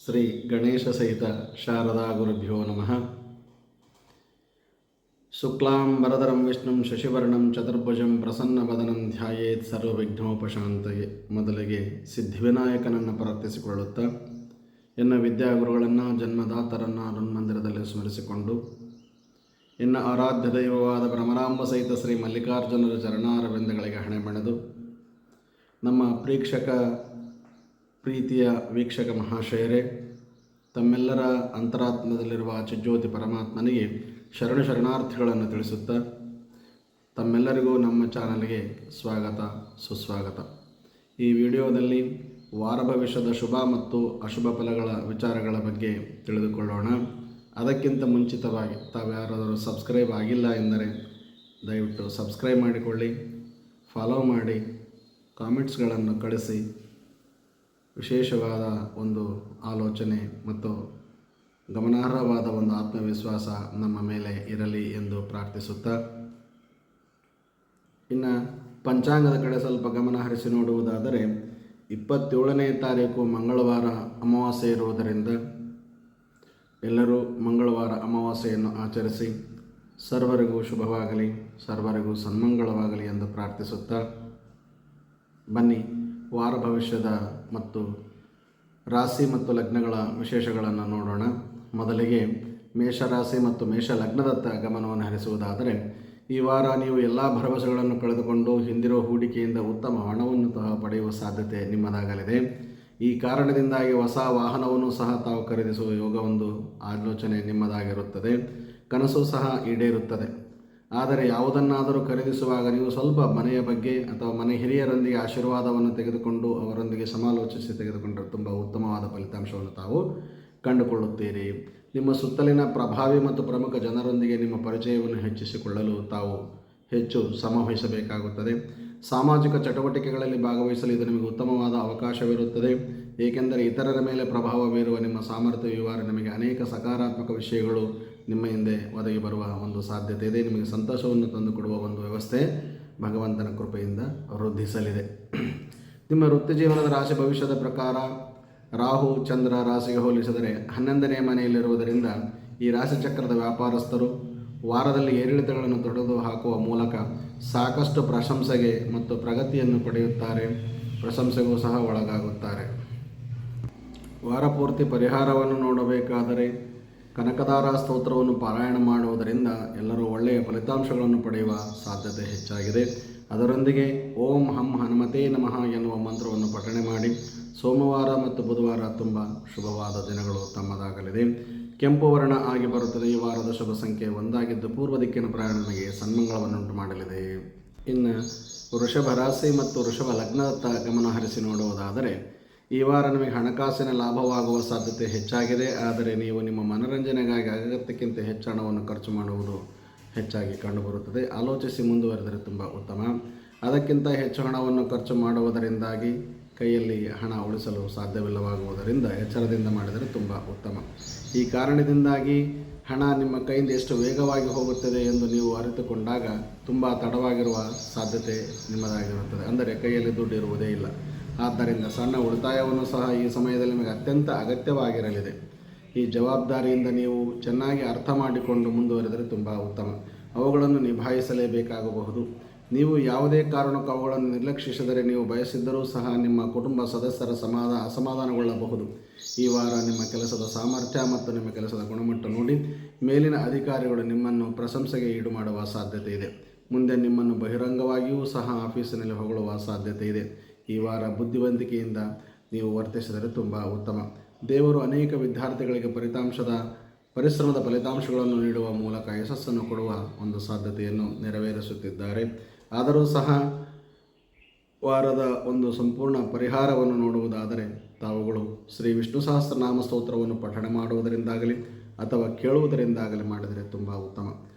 ಶ್ರೀ ಗಣೇಶ ಸಹಿತ ಶಾರದಾ ಗುರುಭ್ಯೋ ನಮಃ. ಶುಕ್ಲಾಂಬರಧರಂ ವಿಷ್ಣುಂ ಶಶಿವರ್ಣಂ ಚತುರ್ಭುಜಂ ಪ್ರಸನ್ನವದನಂ ಧ್ಯಾಯೇತ್ ಸರ್ವವಿಘ್ನೋಪಶಾಂತಯೇ. ಮೊದಲಿಗೆ ಸಿದ್ಧಿವಿನಾಯಕನನ್ನು ಪ್ರಾರ್ಥಿಸಿಕೊಳ್ಳುತ್ತಾ ಎನ್ನ ವಿದ್ಯಾಗುರುಗಳನ್ನು ಜನ್ಮದಾತರನ್ನು ಹನುಮಂದಿರದಲ್ಲಿ ಸ್ಮರಿಸಿಕೊಂಡು ಎನ್ನ ಆರಾಧ್ಯ ದೈವವಾದ ಭ್ರಮರಾಂಬ ಸಹಿತ ಶ್ರೀ ಮಲ್ಲಿಕಾರ್ಜುನರ ಚರಣಾರವಿಂದಗಳಿಗೆ ಹಣೆ ಬಣೆದು ನಮ್ಮ ಪ್ರೀತಿಯ ವೀಕ್ಷಕ ಮಹಾಶಯರೇ, ತಮ್ಮೆಲ್ಲರ ಅಂತರಾತ್ಮದಲ್ಲಿರುವ ಚಿಜ್ಯೋತಿ ಪರಮಾತ್ಮನಿಗೆ ಶರಣಾರ್ಥಿಗಳನ್ನು ತಿಳಿಸುತ್ತಾ ತಮ್ಮೆಲ್ಲರಿಗೂ ನಮ್ಮ ಚಾನಲ್ಗೆ ಸ್ವಾಗತ ಸುಸ್ವಾಗತ. ಈ ವಿಡಿಯೋದಲ್ಲಿ ವಾರ ಭವಿಷ್ಯದ ಶುಭ ಮತ್ತು ಅಶುಭ ಫಲಗಳ ವಿಚಾರಗಳ ಬಗ್ಗೆ ತಿಳಿದುಕೊಳ್ಳೋಣ. ಅದಕ್ಕಿಂತ ಮುಂಚಿತವಾಗಿ ತಾವ್ಯಾರಾದರೂ ಸಬ್ಸ್ಕ್ರೈಬ್ ಆಗಿಲ್ಲ ಎಂದರೆ ದಯವಿಟ್ಟು ಸಬ್ಸ್ಕ್ರೈಬ್ ಮಾಡಿಕೊಳ್ಳಿ, ಫಾಲೋ ಮಾಡಿ, ಕಾಮೆಂಟ್ಸ್ಗಳನ್ನು ಕಳಿಸಿ ವಿಶೇಷವಾದ ಒಂದು ಆಲೋಚನೆ ಮತ್ತು ಗಮನಾರ್ಹವಾದ ಒಂದು ಆತ್ಮವಿಶ್ವಾಸ ನಮ್ಮ ಮೇಲೆ ಇರಲಿ ಎಂದು ಪ್ರಾರ್ಥಿಸುತ್ತಾ, ಇನ್ನು ಪಂಚಾಂಗದ ಕಡೆ ಸ್ವಲ್ಪ ಗಮನ ಹರಿಸಿ ನೋಡುವುದಾದರೆ 27ನೇ ತಾರೀಕು ಮಂಗಳವಾರ ಅಮಾವಾಸ್ಯೆ ಇರುವುದರಿಂದ ಎಲ್ಲರೂ ಮಂಗಳವಾರ ಅಮಾವಾಸ್ಯೆಯನ್ನು ಆಚರಿಸಿ ಸರ್ವರಿಗೂ ಶುಭವಾಗಲಿ, ಸರ್ವರಿಗೂ ಸನ್ಮಂಗಳವಾಗಲಿ ಎಂದು ಪ್ರಾರ್ಥಿಸುತ್ತಾ ಬನ್ನಿ ವಾರ ಭವಿಷ್ಯದ ಮತ್ತು ರಾಶಿ ಮತ್ತು ಲಗ್ನಗಳ ವಿಶೇಷಗಳನ್ನು ನೋಡೋಣ. ಮೊದಲಿಗೆ ಮೇಷರಾಶಿ ಮತ್ತು ಮೇಷ ಲಗ್ನದತ್ತ ಗಮನವನ್ನು ಹರಿಸುವುದಾದರೆ, ಈ ವಾರ ನೀವು ಎಲ್ಲ ಭರವಸೆಗಳನ್ನು ಕಳೆದುಕೊಂಡು ಹಿಂದಿರುವ ಹೂಡಿಕೆಯಿಂದ ಉತ್ತಮ ಹಣವನ್ನು ಪಡೆಯುವ ಸಾಧ್ಯತೆ ನಿಮ್ಮದಾಗಲಿದೆ. ಈ ಕಾರಣದಿಂದಾಗಿ ಹೊಸ ವಾಹನವನ್ನು ಸಹ ತಾವು ಖರೀದಿಸುವ ಯೋಗವೊಂದು ಆಲೋಚನೆ ನಿಮ್ಮದಾಗಿರುತ್ತದೆ. ಕನಸು ಸಹ ಈಡೇರುತ್ತದೆ. ಆದರೆ ಯಾವುದನ್ನಾದರೂ ಖರೀದಿಸುವಾಗ ನೀವು ಸ್ವಲ್ಪ ಮನೆಯ ಬಗ್ಗೆ ಅಥವಾ ಮನೆ ಹಿರಿಯರೊಂದಿಗೆ ಆಶೀರ್ವಾದವನ್ನು ತೆಗೆದುಕೊಂಡು ಅವರೊಂದಿಗೆ ಸಮಾಲೋಚಿಸಿ ತೆಗೆದುಕೊಂಡರೆ ತುಂಬ ಉತ್ತಮವಾದ ಫಲಿತಾಂಶವನ್ನು ತಾವು ಕಂಡುಕೊಳ್ಳುತ್ತೀರಿ. ನಿಮ್ಮ ಸುತ್ತಲಿನ ಪ್ರಭಾವಿ ಮತ್ತು ಪ್ರಮುಖ ಜನರೊಂದಿಗೆ ನಿಮ್ಮ ಪರಿಚಯವನ್ನು ಹೆಚ್ಚಿಸಿಕೊಳ್ಳಲು ತಾವು ಹೆಚ್ಚು ಶ್ರಮವಹಿಸಬೇಕಾಗುತ್ತದೆ. ಸಾಮಾಜಿಕ ಚಟುವಟಿಕೆಗಳಲ್ಲಿ ಭಾಗವಹಿಸಲು ಇದು ನಿಮಗೆ ಉತ್ತಮವಾದ ಅವಕಾಶವಿರುತ್ತದೆ, ಏಕೆಂದರೆ ಇತರರ ಮೇಲೆ ಪ್ರಭಾವ ಬೀರುವ ನಿಮ್ಮ ಸಾಮರ್ಥ್ಯ ಈ ವಾರ ನಿಮಗೆ ಅನೇಕ ಸಕಾರಾತ್ಮಕ ವಿಷಯಗಳು ನಿಮ್ಮ ಹಿಂದೆ ಒದಗಿ ಬರುವ ಒಂದು ಸಾಧ್ಯತೆ ಇದೆ. ನಿಮಗೆ ಸಂತೋಷವನ್ನು ತಂದುಕೊಡುವ ಒಂದು ವ್ಯವಸ್ಥೆ ಭಗವಂತನ ಕೃಪೆಯಿಂದ ವೃದ್ಧಿಸಲಿದೆ. ನಿಮ್ಮ ವೃತ್ತಿ ಜೀವನದ ರಾಶಿ ಭವಿಷ್ಯದ ಪ್ರಕಾರ ರಾಹು ಚಂದ್ರ ರಾಶಿಗೆ ಹೋಲಿಸಿದರೆ 11ನೇ ಮನೆಯಲ್ಲಿರುವುದರಿಂದ ಈ ರಾಶಿಚಕ್ರದ ವ್ಯಾಪಾರಸ್ಥರು ವಾರದಲ್ಲಿ ಏರಿಳಿತಗಳನ್ನು ತೊಡೆದು ಹಾಕುವ ಮೂಲಕ ಸಾಕಷ್ಟು ಪ್ರಶಂಸೆಗೆ ಮತ್ತು ಪ್ರಗತಿಯನ್ನು ಪಡೆಯುತ್ತಾರೆ. ಪ್ರಶಂಸೆಗೂ ಸಹ ಒಳಗಾಗುತ್ತಾರೆ. ವಾರ ಪೂರ್ತಿ ಪರಿಹಾರವನ್ನು ನೋಡಬೇಕಾದರೆ ಕನಕದಾರ ಸ್ತೋತ್ರವನ್ನು ಪಾರಾಯಣ ಮಾಡುವುದರಿಂದ ಎಲ್ಲರೂ ಒಳ್ಳೆಯ ಫಲಿತಾಂಶಗಳನ್ನು ಪಡೆಯುವ ಸಾಧ್ಯತೆ ಹೆಚ್ಚಾಗಿದೆ. ಅದರೊಂದಿಗೆ ಓಂ ಹಂ ಹನುಮತೇ ನಮಃ ಎನ್ನುವ ಮಂತ್ರವನ್ನು ಪಠಣೆ ಮಾಡಿ ಸೋಮವಾರ ಮತ್ತು ಬುಧವಾರ ತುಂಬ ಶುಭವಾದ ದಿನಗಳು ತಮ್ಮದಾಗಲಿದೆ. ಕೆಂಪು ವರ್ಣ ಆಗಿ ಬರುತ್ತದೆ. ಈ ವಾರದ ಶುಭ ಸಂಖ್ಯೆ 1 ಆಗಿದ್ದು ಪೂರ್ವ ದಿಕ್ಕಿನ ಪ್ರಯಾಣ ನಮಗೆ ಸನ್ಮಂಗಳವನ್ನುಂಟು ಮಾಡಲಿದೆ. ಇನ್ನು ವೃಷಭ ರಾಶಿ ಮತ್ತು ವೃಷಭ ಲಗ್ನದತ್ತ ಗಮನ ಹರಿಸಿ ನೋಡುವುದಾದರೆ, ಈ ವಾರ ನಿಮಗೆ ಹಣಕಾಸಿನ ಲಾಭವಾಗುವ ಸಾಧ್ಯತೆ ಹೆಚ್ಚಾಗಿದೆ. ಆದರೆ ನೀವು ನಿಮ್ಮ ಮನರಂಜನೆಗಾಗಿ ಅಗತ್ಯಕ್ಕಿಂತ ಹೆಚ್ಚು ಹಣವನ್ನು ಖರ್ಚು ಮಾಡುವುದು ಹೆಚ್ಚಾಗಿ ಕಂಡುಬರುತ್ತದೆ. ಆಲೋಚಿಸಿ ಮುಂದುವರೆದರೆ ತುಂಬ ಉತ್ತಮ. ಅದಕ್ಕಿಂತ ಹೆಚ್ಚು ಹಣವನ್ನು ಖರ್ಚು ಮಾಡುವುದರಿಂದಾಗಿ ಕೈಯಲ್ಲಿ ಹಣ ಉಳಿಸಲು ಸಾಧ್ಯವಿಲ್ಲವಾಗುವುದರಿಂದ ಎಚ್ಚರದಿಂದ ಮಾಡಿದರೆ ತುಂಬ ಉತ್ತಮ. ಈ ಕಾರಣದಿಂದಾಗಿ ಹಣ ನಿಮ್ಮ ಕೈಯಿಂದ ಎಷ್ಟು ವೇಗವಾಗಿ ಹೋಗುತ್ತದೆ ಎಂದು ನೀವು ಅರಿತುಕೊಂಡಾಗ ತುಂಬ ತಡವಾಗಿರುವ ಸಾಧ್ಯತೆ ನಿಮ್ಮದಾಗಿರುತ್ತದೆ. ಅಂದರೆ ಕೈಯಲ್ಲಿ ದುಡ್ಡು ಇರುವುದೇ ಇಲ್ಲ. ಆದ್ದರಿಂದ ಸಣ್ಣ ಉಳಿತಾಯವನ್ನು ಸಹ ಈ ಸಮಯದಲ್ಲಿ ನಿಮಗೆ ಅತ್ಯಂತ ಅಗತ್ಯವಾಗಿರಲಿದೆ. ಈ ಜವಾಬ್ದಾರಿಯಿಂದ ನೀವು ಚೆನ್ನಾಗಿ ಅರ್ಥ ಮಾಡಿಕೊಂಡು ಮುಂದುವರೆದರೆ ತುಂಬ ಉತ್ತಮ. ಅವುಗಳನ್ನು ನಿಭಾಯಿಸಲೇಬೇಕಾಗಬಹುದು. ನೀವು ಯಾವುದೇ ಕಾರಣಕ್ಕೂ ಅವುಗಳನ್ನು ನಿರ್ಲಕ್ಷಿಸಿದರೆ ನೀವು ಬಯಸಿದ್ದರೂ ಸಹ ನಿಮ್ಮ ಕುಟುಂಬ ಸದಸ್ಯರ ಅಸಮಾಧಾನಗೊಳ್ಳಬಹುದು. ಈ ವಾರ ನಿಮ್ಮ ಕೆಲಸದ ಸಾಮರ್ಥ್ಯ ಮತ್ತು ನಿಮ್ಮ ಕೆಲಸದ ಗುಣಮಟ್ಟ ನೋಡಿ ಮೇಲಿನ ಅಧಿಕಾರಿಗಳು ನಿಮ್ಮನ್ನು ಪ್ರಶಂಸೆಗೆ ಈಡು ಮಾಡುವ ಸಾಧ್ಯತೆ ಇದೆ. ಮುಂದೆ ನಿಮ್ಮನ್ನು ಬಹಿರಂಗವಾಗಿಯೂ ಸಹ ಆಫೀಸಿನಲ್ಲಿ ಹೊಗಳುವ ಸಾಧ್ಯತೆ ಇದೆ. ಈ ವಾರ ಬುದ್ಧಿವಂತಿಕೆಯಿಂದ ನೀವು ವರ್ತಿಸಿದರೆ ತುಂಬ ಉತ್ತಮ. ದೇವರು ಅನೇಕ ವಿದ್ಯಾರ್ಥಿಗಳಿಗೆ ಪರಿಶ್ರಮದ ಫಲಿತಾಂಶಗಳನ್ನು ನೀಡುವ ಮೂಲಕ ಯಶಸ್ಸನ್ನು ಕೊಡುವ ಒಂದು ಸಾಧ್ಯತೆಯನ್ನು ನೆರವೇರಿಸುತ್ತಿದ್ದಾರೆ. ಆದರೂ ಸಹ ವಾರದ ಒಂದು ಸಂಪೂರ್ಣ ಪರಿಹಾರವನ್ನು ನೋಡುವುದಾದರೆ ತಾವುಗಳು ಶ್ರೀ ವಿಷ್ಣು ಸಹಸ್ರನಾಮ ಸ್ತೋತ್ರವನ್ನು ಪಠಣೆ ಮಾಡುವುದರಿಂದಾಗಲಿ ಅಥವಾ ಕೇಳುವುದರಿಂದಾಗಲಿ ಮಾಡಿದರೆ ತುಂಬ ಉತ್ತಮ.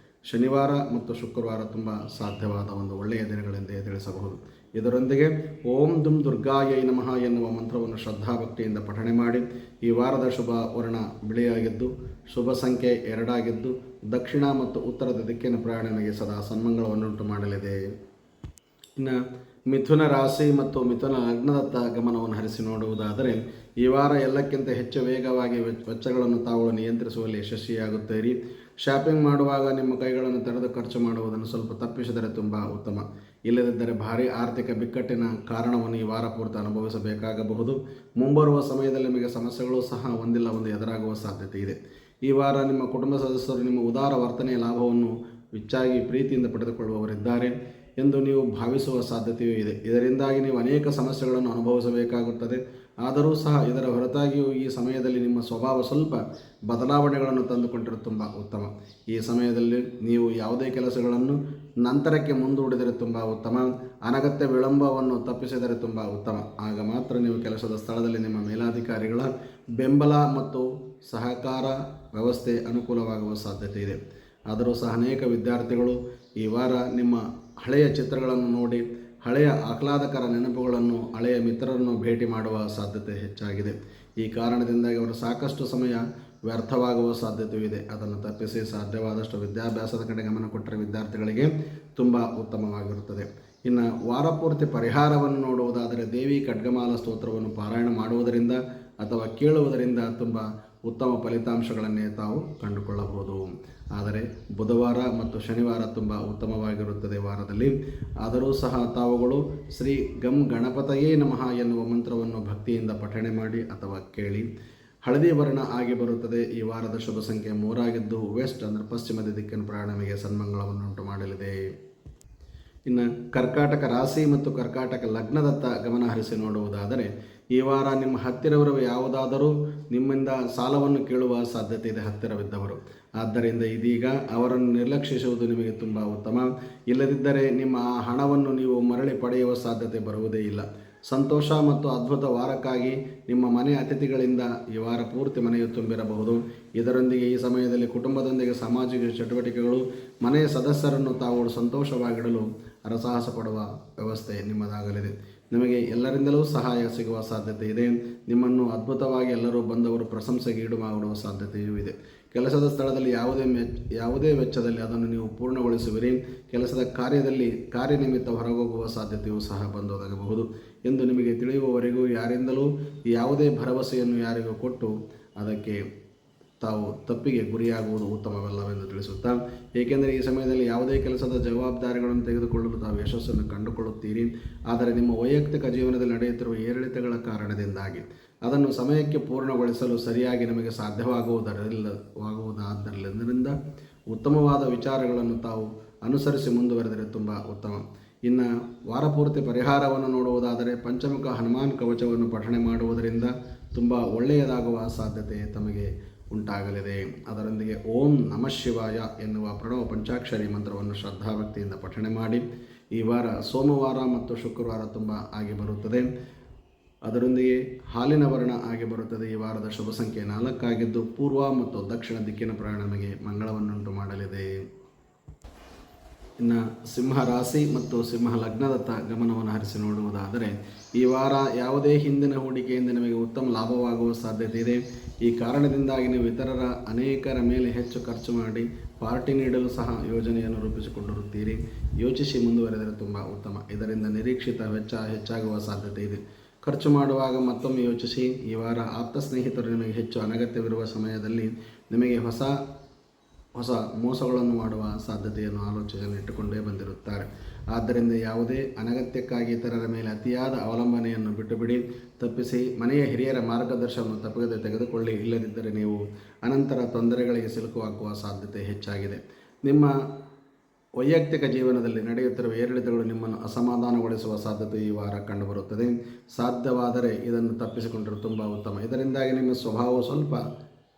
ಶನಿವಾರ ಮತ್ತು ಶುಕ್ರವಾರ ತುಂಬ ಸಾಧ್ಯವಾದ ಒಂದು ಒಳ್ಳೆಯ ದಿನಗಳೆಂದೇ ತಿಳಿಸಬಹುದು. ಇದರೊಂದಿಗೆ ಓಂ ದುಂ ದುರ್ಗಾಯೈ ನಮಃ ಎನ್ನುವ ಮಂತ್ರವನ್ನು ಶ್ರದ್ಧಾಭಕ್ತಿಯಿಂದ ಪಠಣೆ ಮಾಡಿ ಈ ವಾರದ ಶುಭ ವರ್ಣ ಬಿಳಿಯಾಗಿದ್ದು ಶುಭ ಸಂಖ್ಯೆ 2 ಆಗಿದ್ದು ದಕ್ಷಿಣ ಮತ್ತು ಉತ್ತರದ ದಿಕ್ಕಿನ ಪ್ರಯಾಣ ನಿಮಗೆ ಸದಾ ಸನ್ಮಂಗಳವನ್ನುಂಟು ಮಾಡಲಿದೆ. ಇನ್ನು ಮಿಥುನ ರಾಶಿ ಮತ್ತು ಮಿಥುನ ಲಗ್ನದತ್ತ ಗಮನವನ್ನು ಹರಿಸಿ ನೋಡುವುದಾದರೆ ಈ ವಾರ ಎಲ್ಲಕ್ಕಿಂತ ಹೆಚ್ಚು ವೇಗವಾಗಿ ವೆಚ್ಚಗಳನ್ನು ತಾವು ನಿಯಂತ್ರಿಸುವಲ್ಲಿ ಯಶಸ್ವಿಯಾಗುತ್ತೀರಿ. ಶಾಪಿಂಗ್ ಮಾಡುವಾಗ ನಿಮ್ಮ ಕೈಗಳನ್ನು ತೆರೆದು ಖರ್ಚು ಮಾಡುವುದನ್ನು ಸ್ವಲ್ಪ ತಪ್ಪಿಸಿದರೆ ತುಂಬ ಉತ್ತಮ. ಇಲ್ಲದಿದ್ದರೆ ಭಾರೀ ಆರ್ಥಿಕ ಬಿಕ್ಕಟ್ಟಿನ ಕಾರಣವನ್ನು ಈ ವಾರ ಪೂರ್ತಿ ಅನುಭವಿಸಬೇಕಾಗಬಹುದು. ಮುಂಬರುವ ಸಮಯದಲ್ಲಿ ನಿಮಗೆ ಸಮಸ್ಯೆಗಳು ಸಹ ಒಂದಿಲ್ಲ ಒಂದು ಎದುರಾಗುವ ಸಾಧ್ಯತೆ ಇದೆ. ಈ ವಾರ ನಿಮ್ಮ ಕುಟುಂಬ ಸದಸ್ಯರು ನಿಮ್ಮ ಉದಾರ ವರ್ತನೆಯ ಲಾಭವನ್ನು ಹೆಚ್ಚಾಗಿ ಪ್ರೀತಿಯಿಂದ ಪಡೆದುಕೊಳ್ಳುವವರಿದ್ದಾರೆ ಎಂದು ನೀವು ಭಾವಿಸುವ ಸಾಧ್ಯತೆಯೂ ಇದೆ. ಇದರಿಂದಾಗಿ ನೀವು ಅನೇಕ ಸಮಸ್ಯೆಗಳನ್ನು ಅನುಭವಿಸಬೇಕಾಗುತ್ತದೆ. ಆದರೂ ಸಹ ಇದರ ಹೊರತಾಗಿಯೂ ಈ ಸಮಯದಲ್ಲಿ ನಿಮ್ಮ ಸ್ವಭಾವ ಸ್ವಲ್ಪ ಬದಲಾವಣೆಗಳನ್ನು ತಂದುಕೊಂಡರೆ ತುಂಬ ಉತ್ತಮ. ಈ ಸಮಯದಲ್ಲಿ ನೀವು ಯಾವುದೇ ಕೆಲಸಗಳನ್ನು ನಂತರಕ್ಕೆ ಮುಂದೂಡಿದರೆ ತುಂಬ ಉತ್ತಮ. ಅನಗತ್ಯ ವಿಳಂಬವನ್ನು ತಪ್ಪಿಸಿದರೆ ತುಂಬ ಉತ್ತಮ. ಆಗ ಮಾತ್ರ ನೀವು ಕೆಲಸದ ಸ್ಥಳದಲ್ಲಿ ನಿಮ್ಮ ಮೇಲಾಧಿಕಾರಿಗಳ ಬೆಂಬಲ ಮತ್ತು ಸಹಕಾರ ವ್ಯವಸ್ಥೆ ಅನುಕೂಲವಾಗುವ ಸಾಧ್ಯತೆ ಇದೆ. ಆದರೂ ಸಹ ಅನೇಕ ವಿದ್ಯಾರ್ಥಿಗಳು ಈ ವಾರ ನಿಮ್ಮ ಹಳೆಯ ಚಿತ್ರಗಳನ್ನು ನೋಡಿ ಹಳೆಯ ಆಹ್ಲಾದಕರ ನೆನಪುಗಳನ್ನು, ಹಳೆಯ ಮಿತ್ರರನ್ನು ಭೇಟಿ ಮಾಡುವ ಸಾಧ್ಯತೆ ಹೆಚ್ಚಾಗಿದೆ. ಈ ಕಾರಣದಿಂದಾಗಿ ಅವರು ಸಾಕಷ್ಟು ಸಮಯ ವ್ಯರ್ಥವಾಗುವ ಸಾಧ್ಯತೆಯೂ ಇದೆ. ಅದನ್ನು ತಪ್ಪಿಸಿ ಸಾಧ್ಯವಾದಷ್ಟು ವಿದ್ಯಾಭ್ಯಾಸದ ಕಡೆ ಗಮನ ಕೊಟ್ಟರೆ ವಿದ್ಯಾರ್ಥಿಗಳಿಗೆ ತುಂಬ ಉತ್ತಮವಾಗಿರುತ್ತದೆ. ಇನ್ನು ವಾರಪೂರ್ತಿ ಪರಿಹಾರವನ್ನು ನೋಡುವುದಾದರೆ ದೇವಿ ಖಡ್ಗಮಾಲ ಸ್ತೋತ್ರವನ್ನು ಪಾರಾಯಣ ಮಾಡುವುದರಿಂದ ಅಥವಾ ಕೇಳುವುದರಿಂದ ತುಂಬ ಉತ್ತಮ ಫಲಿತಾಂಶಗಳನ್ನೇ ತಾವು ಕಂಡುಕೊಳ್ಳಬಹುದು. ಆದರೆ ಬುಧವಾರ ಮತ್ತು ಶನಿವಾರ ತುಂಬ ಉತ್ತಮವಾಗಿರುತ್ತದೆ ವಾರದಲ್ಲಿ. ಆದರೂ ಸಹ ತಾವುಗಳು ಶ್ರೀ ಗಂ ಗಣಪತಯೇ ನಮಃ ಎನ್ನುವ ಮಂತ್ರವನ್ನು ಭಕ್ತಿಯಿಂದ ಪಠಣೆ ಮಾಡಿ ಅಥವಾ ಕೇಳಿ. ಹಳದಿ ವರ್ಣ ಆಗಿ ಬರುತ್ತದೆ. ಈ ವಾರದ ಶುಭ ಸಂಖ್ಯೆ 3 ಆಗಿದ್ದು ವೆಸ್ಟ್ ಅಂದರೆ ಪಶ್ಚಿಮದ ದಿಕ್ಕಿನ ಪ್ರಯಾಣ ನಿಮಗೆ ಸನ್ಮಂಗಳವನ್ನು ಉಂಟು ಮಾಡಲಿದೆ. ಇನ್ನು ಕರ್ಕಾಟಕ ರಾಶಿ ಮತ್ತು ಕರ್ಕಾಟಕ ಲಗ್ನದತ್ತ ಗಮನ ಹರಿಸಿ ನೋಡುವುದಾದರೆ ಈ ವಾರ ನಿಮ್ಮ ಹತ್ತಿರವಿರುವ ಯಾವುದಾದರೂ ನಿಮ್ಮಿಂದ ಸಾಲವನ್ನು ಕೇಳುವ ಸಾಧ್ಯತೆ ಇದೆ ಹತ್ತಿರವಿದ್ದವರು. ಆದ್ದರಿಂದ ಇದೀಗ ಅವರನ್ನು ನಿರ್ಲಕ್ಷಿಸುವುದು ನಿಮಗೆ ತುಂಬ ಉತ್ತಮ. ಇಲ್ಲದಿದ್ದರೆ ನಿಮ್ಮ ಆ ಹಣವನ್ನು ನೀವು ಮರಳಿ ಪಡೆಯುವ ಸಾಧ್ಯತೆ ಬರುವುದೇ ಇಲ್ಲ. ಸಂತೋಷ ಮತ್ತು ಅದ್ಭುತ ವಾರಕ್ಕಾಗಿ ನಿಮ್ಮ ಮನೆ ಅತಿಥಿಗಳಿಂದ ಈ ವಾರ ಪೂರ್ತಿ ಮನೆಯು ತುಂಬಿರಬಹುದು. ಇದರೊಂದಿಗೆ ಈ ಸಮಯದಲ್ಲಿ ಕುಟುಂಬದೊಂದಿಗೆ ಸಾಮಾಜಿಕ ಚಟುವಟಿಕೆಗಳು, ಮನೆಯ ಸದಸ್ಯರನ್ನು ತಾವು ಸಂತೋಷವಾಗಿಡಲು ಹರಸಾಹಸ ಪಡುವ ವ್ಯವಸ್ಥೆ ನಿಮ್ಮದಾಗಲಿದೆ. ನಿಮಗೆ ಎಲ್ಲರಿಂದಲೂ ಸಹಾಯ ಸಿಗುವ ಸಾಧ್ಯತೆ ಇದೆ. ನಿಮ್ಮನ್ನು ಅದ್ಭುತವಾಗಿ ಎಲ್ಲರೂ ಬಂದವರು ಪ್ರಶಂಸೆಗೆ ಈಡು ಮಾಡುವ ಸಾಧ್ಯತೆಯೂ ಇದೆ. ಕೆಲಸದ ಸ್ಥಳದಲ್ಲಿ ಯಾವುದೇ ವೆಚ್ಚದಲ್ಲಿ ಅದನ್ನು ನೀವು ಪೂರ್ಣಗೊಳಿಸುವಿರಿ. ಕೆಲಸದ ಕಾರ್ಯನಿಮಿತ್ತ ಹೊರಗೋಗುವ ಸಾಧ್ಯತೆಯೂ ಸಹ ಬಂದೊದಗಬಹುದು ಎಂದು ನಿಮಗೆ ತಿಳಿಯುವವರೆಗೂ ಯಾರಿಂದಲೂ ಯಾವುದೇ ಭರವಸೆಯನ್ನು ಯಾರಿಗೂ ಕೊಟ್ಟು ಅದಕ್ಕೆ ತಾವು ತಪ್ಪಿಗೆ ಗುರಿಯಾಗುವುದು ಉತ್ತಮವಲ್ಲವೆಂದು ತಿಳಿಸುತ್ತಾ, ಏಕೆಂದರೆ ಈ ಸಮಯದಲ್ಲಿ ಯಾವುದೇ ಕೆಲಸದ ಜವಾಬ್ದಾರಿಗಳನ್ನು ತೆಗೆದುಕೊಳ್ಳಲು ತಾವು ಯಶಸ್ಸನ್ನು ಕಂಡುಕೊಳ್ಳುತ್ತೀರಿ. ಆದರೆ ನಿಮ್ಮ ವೈಯಕ್ತಿಕ ಜೀವನದಲ್ಲಿ ನಡೆಯುತ್ತಿರುವ ಏರಿಳಿತಗಳ ಕಾರಣದಿಂದಾಗಿ ಅದನ್ನು ಸಮಯಕ್ಕೆ ಪೂರ್ಣಗೊಳಿಸಲು ಸರಿಯಾಗಿ ನಿಮಗೆ ಸಾಧ್ಯವಾಗುವುದಾದ್ದರಿಂದ ಉತ್ತಮವಾದ ವಿಚಾರಗಳನ್ನು ತಾವು ಅನುಸರಿಸಿ ಮುಂದುವರೆದರೆ ತುಂಬ ಉತ್ತಮ. ಇನ್ನು ವಾರಪೂರ್ತಿ ಪರಿಹಾರವನ್ನು ನೋಡುವುದಾದರೆ ಪಂಚಮುಖ ಹನುಮಾನ್ ಕವಚವನ್ನು ಪಠಣೆ ಮಾಡುವುದರಿಂದ ತುಂಬ ಒಳ್ಳೆಯದಾಗುವ ಸಾಧ್ಯತೆ ತಮಗೆ ಉಂಟಾಗಲಿದೆ. ಅದರೊಂದಿಗೆ ಓಂ ನಮಃ ಶಿವಾಯ ಎನ್ನುವ ಪ್ರಣವ ಪಂಚಾಕ್ಷರಿ ಮಂತ್ರವನ್ನು ಶ್ರದ್ಧಾಭಕ್ತಿಯಿಂದ ಪಠಣೆ ಮಾಡಿ. ಈ ವಾರ ಸೋಮವಾರ ಮತ್ತು ಶುಕ್ರವಾರ ತುಂಬ ಆಗಿ ಬರುತ್ತದೆ. ಅದರೊಂದಿಗೆ ಹಾಲಿನ ವರ್ಣ ಆಗಿ ಬರುತ್ತದೆ. ಈ ವಾರದ ಶುಭ ಸಂಖ್ಯೆ 4 ಆಗಿದ್ದು ಪೂರ್ವ ಮತ್ತು ದಕ್ಷಿಣ ದಿಕ್ಕಿನ ಪ್ರಯಾಣ ನಮಗೆ ಮಂಗಳವನ್ನುಂಟು ಮಾಡಲಿದೆ. ಇನ್ನು ಸಿಂಹ ರಾಶಿ ಮತ್ತು ಸಿಂಹ ಲಗ್ನದತ್ತ ಗಮನವನ್ನು ಹರಿಸಿ ನೋಡುವುದಾದರೆ ಈ ವಾರ ಯಾವುದೇ ಹಿಂದಿನ ಹೂಡಿಕೆಯಿಂದ ನಿಮಗೆ ಉತ್ತಮ ಲಾಭವಾಗುವ ಸಾಧ್ಯತೆ ಇದೆ. ಈ ಕಾರಣದಿಂದಾಗಿ ನೀವು ಇತರರ ಅನೇಕರ ಮೇಲೆ ಹೆಚ್ಚು ಖರ್ಚು ಮಾಡಿ ಪಾರ್ಟಿ ನೀಡಲು ಸಹ ಯೋಜನೆಯನ್ನು ರೂಪಿಸಿಕೊಂಡಿರುತ್ತೀರಿ. ಯೋಚಿಸಿ ಮುಂದುವರೆದರೆ ತುಂಬ ಉತ್ತಮ. ಇದರಿಂದ ನಿರೀಕ್ಷಿತ ವೆಚ್ಚ ಹೆಚ್ಚಾಗುವ ಸಾಧ್ಯತೆ ಇದೆ. ಖರ್ಚು ಮಾಡುವಾಗ ಮತ್ತೊಮ್ಮೆ ಯೋಚಿಸಿ. ಈ ವಾರ ಆಪ್ತ ಸ್ನೇಹಿತರು ನಿಮಗೆ ಹೆಚ್ಚು ಅನಗತ್ಯವಿರುವ ಸಮಯದಲ್ಲಿ ನಿಮಗೆ ಹೊಸ ಮೋಸಗಳನ್ನು ಮಾಡುವ ಸಾಧ್ಯತೆಯನ್ನು ಆಲೋಚನೆ ಇಟ್ಟುಕೊಂಡೇ ಬಂದಿರುತ್ತಾರೆ. ಆದ್ದರಿಂದ ಯಾವುದೇ ಅನಗತ್ಯಕ್ಕಾಗಿ ಇತರರ ಮೇಲೆ ಅತಿಯಾದ ಅವಲಂಬನೆಯನ್ನು ಬಿಟ್ಟುಬಿಡಿ. ತಪ್ಪಿಸಿ ಮನೆಯ ಹಿರಿಯರ ಮಾರ್ಗದರ್ಶನವನ್ನು ತಪ್ಪದೆ ತೆಗೆದುಕೊಳ್ಳಿ. ಇಲ್ಲದಿದ್ದರೆ ನೀವು ಅನಂತರ ತೊಂದರೆಗಳಿಗೆ ಸಿಲುಕುಹಾಕುವ ಸಾಧ್ಯತೆ ಹೆಚ್ಚಾಗಿದೆ. ನಿಮ್ಮ ವೈಯಕ್ತಿಕ ಜೀವನದಲ್ಲಿ ನಡೆಯುತ್ತಿರುವ ಏರಿಳಿತಗಳು ನಿಮ್ಮನ್ನು ಅಸಮಾಧಾನಗೊಳಿಸುವ ಸಾಧ್ಯತೆ ಈ ವಾರ ಕಂಡುಬರುತ್ತದೆ. ಸಾಧ್ಯವಾದರೆ ಇದನ್ನು ತಪ್ಪಿಸಿಕೊಂಡರೆ ತುಂಬ ಉತ್ತಮ. ಇದರಿಂದಾಗಿ ನಿಮ್ಮ ಸ್ವಭಾವವು ಸ್ವಲ್ಪ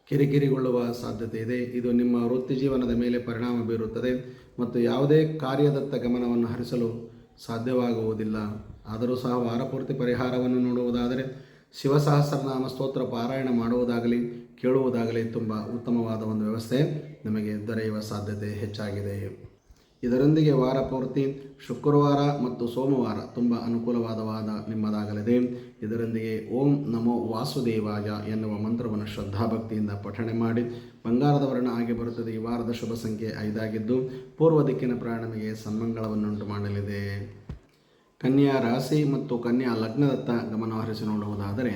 ಕಿರಿಕಿರಿಗೊಳ್ಳುವ ಸಾಧ್ಯತೆ ಇದೆ. ಇದು ನಿಮ್ಮ ವೃತ್ತಿ ಜೀವನದ ಮೇಲೆ ಪರಿಣಾಮ ಬೀರುತ್ತದೆ ಮತ್ತು ಯಾವುದೇ ಕಾರ್ಯದತ್ತ ಗಮನವನ್ನು ಹರಿಸಲು ಸಾಧ್ಯವಾಗುವುದಿಲ್ಲ. ಆದರೂ ಸಹ ವಾರಪೂರ್ತಿ ಪರಿಹಾರವನ್ನು ನೋಡುವುದಾದರೆ ಶಿವಸಹಸ್ರನಾಮ ಸ್ತೋತ್ರ ಪಾರಾಯಣ ಮಾಡುವುದಾಗಲಿ ಕೇಳುವುದಾಗಲಿ ತುಂಬ ಉತ್ತಮವಾದ ಒಂದು ವ್ಯವಸ್ಥೆ ನಿಮಗೆ ದೊರೆಯುವ ಸಾಧ್ಯತೆ ಹೆಚ್ಚಾಗಿದೆ. ಇದರೊಂದಿಗೆ ವಾರಪೂರ್ತಿ ಶುಕ್ರವಾರ ಮತ್ತು ಸೋಮವಾರ ತುಂಬ ಅನುಕೂಲವಾದ ನಿಮ್ಮದಾಗಲಿದೆ. ಇದರೊಂದಿಗೆ ಓಂ ನಮೋ ವಾಸುದೇವಾಯ ಎನ್ನುವ ಮಂತ್ರವನ್ನು ಶ್ರದ್ಧಾಭಕ್ತಿಯಿಂದ ಪಠಣೆ ಮಾಡಿ. ಬಂಗಾರದ ವರ್ಣ ಆಗಿ ಬರುತ್ತದೆ. ಈ ವಾರದ ಶುಭ ಸಂಖ್ಯೆ 5 ಆಗಿದ್ದು ಪೂರ್ವ ದಿಕ್ಕಿನ ಪ್ರಯಾಣ ನಿಮಗೆ ಸನ್ಮಂಗಳವನ್ನುಂಟು ಮಾಡಲಿದೆ. ಕನ್ಯಾ ರಾಶಿ ಮತ್ತು ಕನ್ಯಾ ಲಗ್ನದತ್ತ ಗಮನ ಹರಿಸಿ ನೋಡುವುದಾದರೆ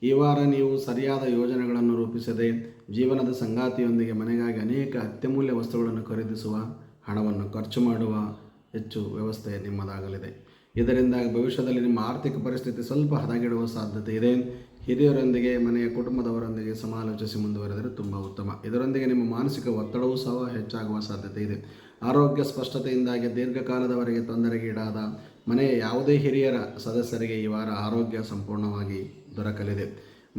ಈ ವಾರ ನೀವು ಸರಿಯಾದ ಯೋಜನೆಗಳನ್ನು ರೂಪಿಸದೆ ಜೀವನದ ಸಂಗಾತಿಯೊಂದಿಗೆ ಮನೆಗಾಗಿ ಅನೇಕ ಅತ್ಯಮೂಲ್ಯ ವಸ್ತುಗಳನ್ನು ಖರೀದಿಸುವ, ಹಣವನ್ನು ಖರ್ಚು ಮಾಡುವ ಹೆಚ್ಚು ವ್ಯವಸ್ಥೆ ನಿಮ್ಮದಾಗಲಿದೆ. ಇದರಿಂದಾಗಿ ಭವಿಷ್ಯದಲ್ಲಿ ನಿಮ್ಮ ಆರ್ಥಿಕ ಪರಿಸ್ಥಿತಿ ಸ್ವಲ್ಪ ಹದಗೆಡುವ ಸಾಧ್ಯತೆ ಇದೆ. ಹಿರಿಯರೊಂದಿಗೆ, ಮನೆಯ ಕುಟುಂಬದವರೊಂದಿಗೆ ಸಮಾಲೋಚಿಸಿ ಮುಂದುವರೆದರೆ ತುಂಬ ಉತ್ತಮ. ಇದರೊಂದಿಗೆ ನಿಮ್ಮ ಮಾನಸಿಕ ಒತ್ತಡವೂ ಸಹ ಹೆಚ್ಚಾಗುವ ಸಾಧ್ಯತೆ ಇದೆ. ಆರೋಗ್ಯ ಸ್ಪಷ್ಟತೆಯಿಂದಾಗಿ ದೀರ್ಘಕಾಲದವರೆಗೆ ತೊಂದರೆಗೀಡಾದ ಮನೆಯ ಯಾವುದೇ ಹಿರಿಯರ ಸದಸ್ಯರಿಗೆ ಈ ವಾರ ಆರೋಗ್ಯ ಸಂಪೂರ್ಣವಾಗಿ ದೊರಕಲಿದೆ.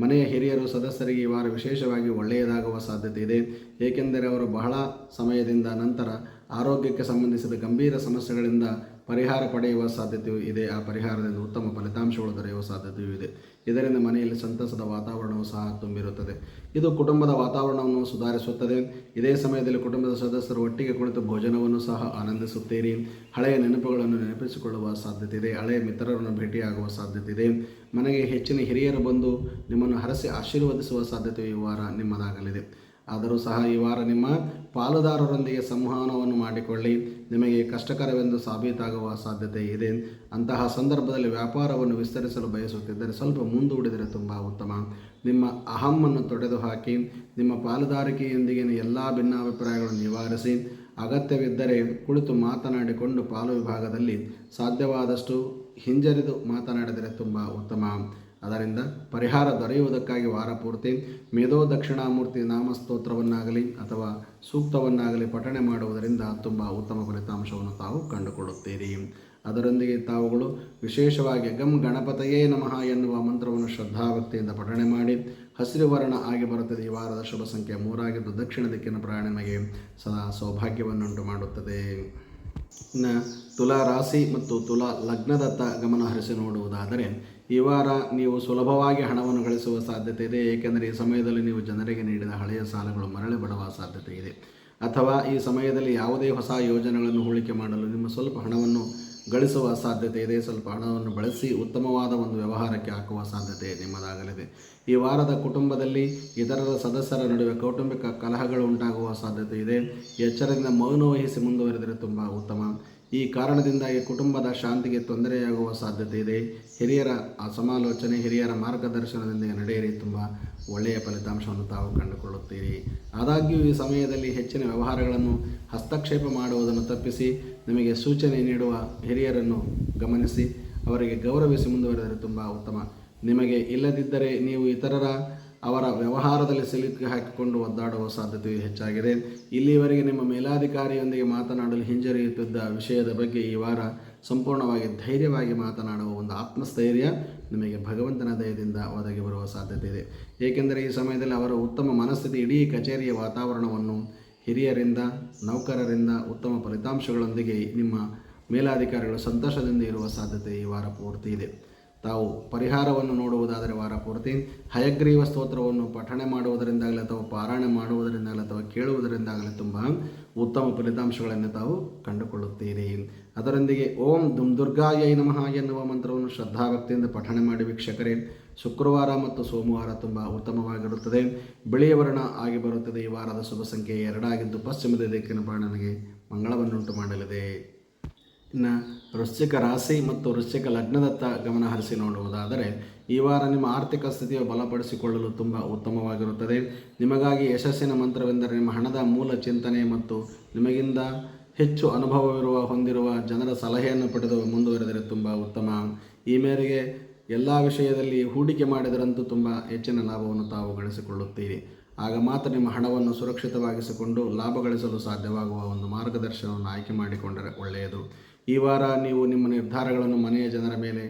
ಮನೆಯ ಹಿರಿಯರು ಸದಸ್ಯರಿಗೆ ಈ ವಾರ ವಿಶೇಷವಾಗಿ ಒಳ್ಳೆಯದಾಗುವ ಸಾಧ್ಯತೆ ಇದೆ. ಏಕೆಂದರೆ ಅವರು ಬಹಳ ಸಮಯದಿಂದ ನಂತರ ಆರೋಗ್ಯಕ್ಕೆ ಸಂಬಂಧಿಸಿದ ಗಂಭೀರ ಸಮಸ್ಯೆಗಳಿಂದ ಪರಿಹಾರ ಪಡೆಯುವ ಸಾಧ್ಯತೆಯೂ ಇದೆ. ಆ ಪರಿಹಾರದಿಂದ ಉತ್ತಮ ಫಲಿತಾಂಶಗಳು ದೊರೆಯುವ ಸಾಧ್ಯತೆಯೂ ಇದೆ. ಇದರಿಂದ ಮನೆಯಲ್ಲಿ ಸಂತಸದ ವಾತಾವರಣವೂ ಸಹ ತುಂಬಿರುತ್ತದೆ. ಇದು ಕುಟುಂಬದ ವಾತಾವರಣವನ್ನು ಸುಧಾರಿಸುತ್ತದೆ. ಇದೇ ಸಮಯದಲ್ಲಿ ಕುಟುಂಬದ ಸದಸ್ಯರು ಒಟ್ಟಿಗೆ ಕುಳಿತು ಭೋಜನವನ್ನು ಸಹ ಆನಂದಿಸುತ್ತೀರಿ. ಹಳೆಯ ನೆನಪುಗಳನ್ನು ನೆನಪಿಸಿಕೊಳ್ಳುವ ಸಾಧ್ಯತೆ ಇದೆ. ಹಳೆಯ ಮಿತ್ರರನ್ನು ಭೇಟಿಯಾಗುವ ಸಾಧ್ಯತೆ ಇದೆ. ಮನೆಗೆ ಹೆಚ್ಚಿನ ಹಿರಿಯರು ಬಂದು ನಿಮ್ಮನ್ನು ಹರಸಿ ಆಶೀರ್ವದಿಸುವ ಸಾಧ್ಯತೆಯು ಈ ವಾರ ನಿಮ್ಮದಾಗಲಿದೆ. ಆದರೂ ಸಹ ಈ ವಾರ ನಿಮ್ಮ ಪಾಲುದಾರರೊಂದಿಗೆ ಸಂವಹನವನ್ನು ಮಾಡಿಕೊಳ್ಳಿ. ನಿಮಗೆ ಕಷ್ಟಕರವೆಂದು ಸಾಬೀತಾಗುವ ಸಾಧ್ಯತೆ ಇದೆ. ಅಂತಹ ಸಂದರ್ಭದಲ್ಲಿ ವ್ಯಾಪಾರವನ್ನು ವಿಸ್ತರಿಸಲು ಬಯಸುತ್ತಿದ್ದರೆ ಸ್ವಲ್ಪ ಮುಂದೂಡಿದರೆ ತುಂಬ ಉತ್ತಮ. ನಿಮ್ಮ ಅಹಮ್ಮನ್ನು ತೊಡೆದುಹಾಕಿ ನಿಮ್ಮ ಪಾಲುದಾರಿಕೆಯೊಂದಿಗಿನ ಎಲ್ಲ ಭಿನ್ನಾಭಿಪ್ರಾಯಗಳನ್ನು ನಿವಾರಿಸಿ ಅಗತ್ಯವಿದ್ದರೆ ಕುಳಿತು ಮಾತನಾಡಿಕೊಂಡು ಪಾಲು ವಿಭಾಗದಲ್ಲಿ ಸಾಧ್ಯವಾದಷ್ಟು ಹಿಂಜರಿದು ಮಾತನಾಡಿದರೆ ತುಂಬ ಉತ್ತಮ. ಅದರಿಂದ ಪರಿಹಾರ ದೊರೆಯುವುದಕ್ಕಾಗಿ ವಾರ ಪೂರ್ತಿ ಮೇಧೋ ದಕ್ಷಿಣಾಮೂರ್ತಿ ನಾಮಸ್ತೋತ್ರವನ್ನಾಗಲಿ ಅಥವಾ ಸೂಕ್ತವನ್ನಾಗಲಿ ಪಠಣೆ ಮಾಡುವುದರಿಂದ ತುಂಬ ಉತ್ತಮ ಫಲಿತಾಂಶವನ್ನು ತಾವು ಕಂಡುಕೊಳ್ಳುತ್ತೀರಿ. ಅದರೊಂದಿಗೆ ತಾವುಗಳು ವಿಶೇಷವಾಗಿ ಗಂ ಗಣಪತಯೇ ನಮಃ ಎನ್ನುವ ಮಂತ್ರವನ್ನು ಶ್ರದ್ಧಾಭಕ್ತಿಯಿಂದ ಪಠಣೆ ಮಾಡಿ ಹಸಿರು ವರ್ಣ ಆಗಿ ಬರುತ್ತದೆ. ಈ ವಾರದ ಶುಭ ಸಂಖ್ಯೆ 3 ಆಗಿದ್ದು ದಕ್ಷಿಣ ದಿಕ್ಕಿನ ಪ್ರಯಾಣ ನಿಮಗೆ ಸದಾ ಸೌಭಾಗ್ಯವನ್ನುಂಟು ಮಾಡುತ್ತದೆ. ಇನ್ನು ತುಲಾ ರಾಶಿ ಮತ್ತು ತುಲಾ ಲಗ್ನದತ್ತ ಗಮನ ಹರಿಸಿ ನೋಡುವುದಾದರೆ ಈ ವಾರ ನೀವು ಸುಲಭವಾಗಿ ಹಣವನ್ನು ಗಳಿಸುವ ಸಾಧ್ಯತೆ ಇದೆ. ಏಕೆಂದರೆ ಈ ಸಮಯದಲ್ಲಿ ನೀವು ಜನರಿಗೆ ನೀಡಿದ ಹಳೆಯ ಸಾಲಗಳು ಮರಳಿ ಬರುವ ಸಾಧ್ಯತೆ ಇದೆ. ಅಥವಾ ಈ ಸಮಯದಲ್ಲಿ ಯಾವುದೇ ಹೊಸ ಯೋಜನೆಗಳನ್ನು ಹೂಡಿಕೆ ಮಾಡಲು ನಿಮ್ಮ ಸ್ವಲ್ಪ ಹಣವನ್ನು ಗಳಿಸುವ ಸಾಧ್ಯತೆ ಇದೆ. ಸ್ವಲ್ಪ ಹಣವನ್ನು ಬಳಸಿ ಉತ್ತಮವಾದ ಒಂದು ವ್ಯವಹಾರಕ್ಕೆ ಹಾಕುವ ಸಾಧ್ಯತೆ ನಿಮ್ಮದಾಗಲಿದೆ. ಈ ವಾರದ ಕುಟುಂಬದಲ್ಲಿ ಇತರರ ಸದಸ್ಯರ ನಡುವೆ ಕೌಟುಂಬಿಕ ಕಲಹಗಳು ಉಂಟಾಗುವ ಸಾಧ್ಯತೆ ಇದೆ. ಎಚ್ಚರದಿಂದ ಮೌನ ವಹಿಸಿ ಮುಂದುವರೆದರೆ ತುಂಬ ಉತ್ತಮ. ಈ ಕಾರಣದಿಂದಾಗಿ ಕುಟುಂಬದ ಶಾಂತಿಗೆ ತೊಂದರೆಯಾಗುವ ಸಾಧ್ಯತೆ ಇದೆ. ಹಿರಿಯರ ಸಮಾಲೋಚನೆ, ಹಿರಿಯರ ಮಾರ್ಗದರ್ಶನದಿಂದ ನಡೆಯಿರಿ. ತುಂಬ ಒಳ್ಳೆಯ ಫಲಿತಾಂಶವನ್ನು ತಾವು ಕಂಡುಕೊಳ್ಳುತ್ತೀರಿ. ಆದಾಗ್ಯೂ ಈ ಸಮಯದಲ್ಲಿ ಹೆಚ್ಚಿನ ವ್ಯವಹಾರಗಳನ್ನು ಹಸ್ತಕ್ಷೇಪ ಮಾಡುವುದನ್ನು ತಪ್ಪಿಸಿ ನಿಮಗೆ ಸೂಚನೆ ನೀಡುವ ಹಿರಿಯರನ್ನು ಗಮನಿಸಿ ಅವರಿಗೆ ಗೌರವಿಸಿ ಮುಂದುವರೆದರೆ ತುಂಬ ಉತ್ತಮ. ನಿಮಗೆ ಇಲ್ಲದಿದ್ದರೆ ನೀವು ಅವರ ವ್ಯವಹಾರದಲ್ಲಿ ಸಿಲುಕಿ ಹಾಕಿಕೊಂಡು ಒದ್ದಾಡುವ ಸಾಧ್ಯತೆಯು ಹೆಚ್ಚಾಗಿದೆ. ಇಲ್ಲಿವರೆಗೆ ನಿಮ್ಮ ಮೇಲಾಧಿಕಾರಿಯೊಂದಿಗೆ ಮಾತನಾಡಲು ಹಿಂಜರಿಯುತ್ತಿದ್ದ ವಿಷಯದ ಬಗ್ಗೆ ಈ ವಾರ ಸಂಪೂರ್ಣವಾಗಿ ಧೈರ್ಯವಾಗಿ ಮಾತನಾಡುವ ಒಂದು ಆತ್ಮಸ್ಥೈರ್ಯ ನಿಮಗೆ ಭಗವಂತನ ದಯದಿಂದ ಒದಗಿ ಬರುವ ಸಾಧ್ಯತೆ ಇದೆ. ಏಕೆಂದರೆ ಈ ಸಮಯದಲ್ಲಿ ಅವರ ಉತ್ತಮ ಮನಸ್ಥಿತಿ ಇಡೀ ಕಚೇರಿಯ ವಾತಾವರಣವನ್ನು ಹಿರಿಯರಿಂದ, ನೌಕರರಿಂದ ಉತ್ತಮ ಫಲಿತಾಂಶಗಳೊಂದಿಗೆ ನಿಮ್ಮ ಮೇಲಾಧಿಕಾರಿಗಳು ಸಂತೋಷದಿಂದ ಇರುವ ಸಾಧ್ಯತೆ ಈ ವಾರ ಪೂರ್ತಿ ಇದೆ. ತಾವು ಪರಿಹಾರವನ್ನು ನೋಡುವುದಾದರೆ ವಾರ ಪೂರ್ತಿ ಹಯಗ್ರೀವ ಸ್ತೋತ್ರವನ್ನು ಪಠಣೆ ಮಾಡುವುದರಿಂದಾಗಲಿ ಅಥವಾ ಪಾರಾಯಣ ಮಾಡುವುದರಿಂದಾಗಲಿ ಅಥವಾ ಕೇಳುವುದರಿಂದಾಗಲಿ ತುಂಬ ಉತ್ತಮ ಫಲಿತಾಂಶಗಳನ್ನು ತಾವು ಕಂಡುಕೊಳ್ಳುತ್ತೀರಿ. ಅದರೊಂದಿಗೆ ಓಂ ದುರ್ಗಾಯೈ ನಮಃ ಎನ್ನುವ ಮಂತ್ರವನ್ನು ಶ್ರದ್ಧಾಭಕ್ತಿಯಿಂದ ಪಠಣೆ ಮಾಡಿ ವೀಕ್ಷಕರೇ. ಶುಕ್ರವಾರ ಮತ್ತು ಸೋಮವಾರ ತುಂಬ ಉತ್ತಮವಾಗಿರುತ್ತದೆ. ಬಿಳಿಯ ವರ್ಣ ಆಗಿ ಬರುತ್ತದೆ. ಈ ವಾರದ ಶುಭ ಸಂಖ್ಯೆ 2 ಆಗಿದ್ದು ಪಶ್ಚಿಮದ ದಿಕ್ಕಿನ ಬಾಣನಿಗೆ ಮಂಗಳವನ್ನುಂಟು ಮಾಡಲಿದೆ. ಇನ್ನು ವೃಶ್ಚಿಕ ರಾಶಿ ಮತ್ತು ವೃಶ್ಚಿಕ ಲಗ್ನದತ್ತ ಗಮನ ಹರಿಸಿ ನೋಡುವುದಾದರೆ ಈ ವಾರ ನಿಮ್ಮ ಆರ್ಥಿಕ ಸ್ಥಿತಿಯು ಬಲಪಡಿಸಿಕೊಳ್ಳಲು ತುಂಬ ಉತ್ತಮವಾಗಿರುತ್ತದೆ. ನಿಮಗಾಗಿ ಯಶಸ್ಸಿನ ಮಂತ್ರವೆಂದರೆ ನಿಮ್ಮ ಹಣದ ಮೂಲ ಚಿಂತನೆ ಮತ್ತು ನಿಮಗಿಂದ ಹೆಚ್ಚು ಹೊಂದಿರುವ ಜನರ ಸಲಹೆಯನ್ನು ಪಡೆದು ಮುಂದುವರೆದರೆ ತುಂಬ ಉತ್ತಮ. ಈ ಮೇರೆಗೆ ಎಲ್ಲ ವಿಷಯದಲ್ಲಿ ಹೂಡಿಕೆ ಮಾಡಿದರಂತೂ ತುಂಬ ಹೆಚ್ಚಿನ ಲಾಭವನ್ನು ತಾವು ಗಳಿಸಿಕೊಳ್ಳುತ್ತೀರಿ. ಆಗ ಮಾತ್ರ ನಿಮ್ಮ ಹಣವನ್ನು ಸುರಕ್ಷಿತವಾಗಿಸಿಕೊಂಡು ಲಾಭ ಗಳಿಸಲು ಸಾಧ್ಯವಾಗುವ ಒಂದು ಮಾರ್ಗದರ್ಶನವನ್ನು ಆಯ್ಕೆ ಮಾಡಿಕೊಂಡರೆ ಒಳ್ಳೆಯದು. ಈ ವಾರ ನೀವು ನಿಮ್ಮ ನಿರ್ಧಾರಗಳನ್ನು ಮನೆಯ ಜನರ ಮೇಲೆ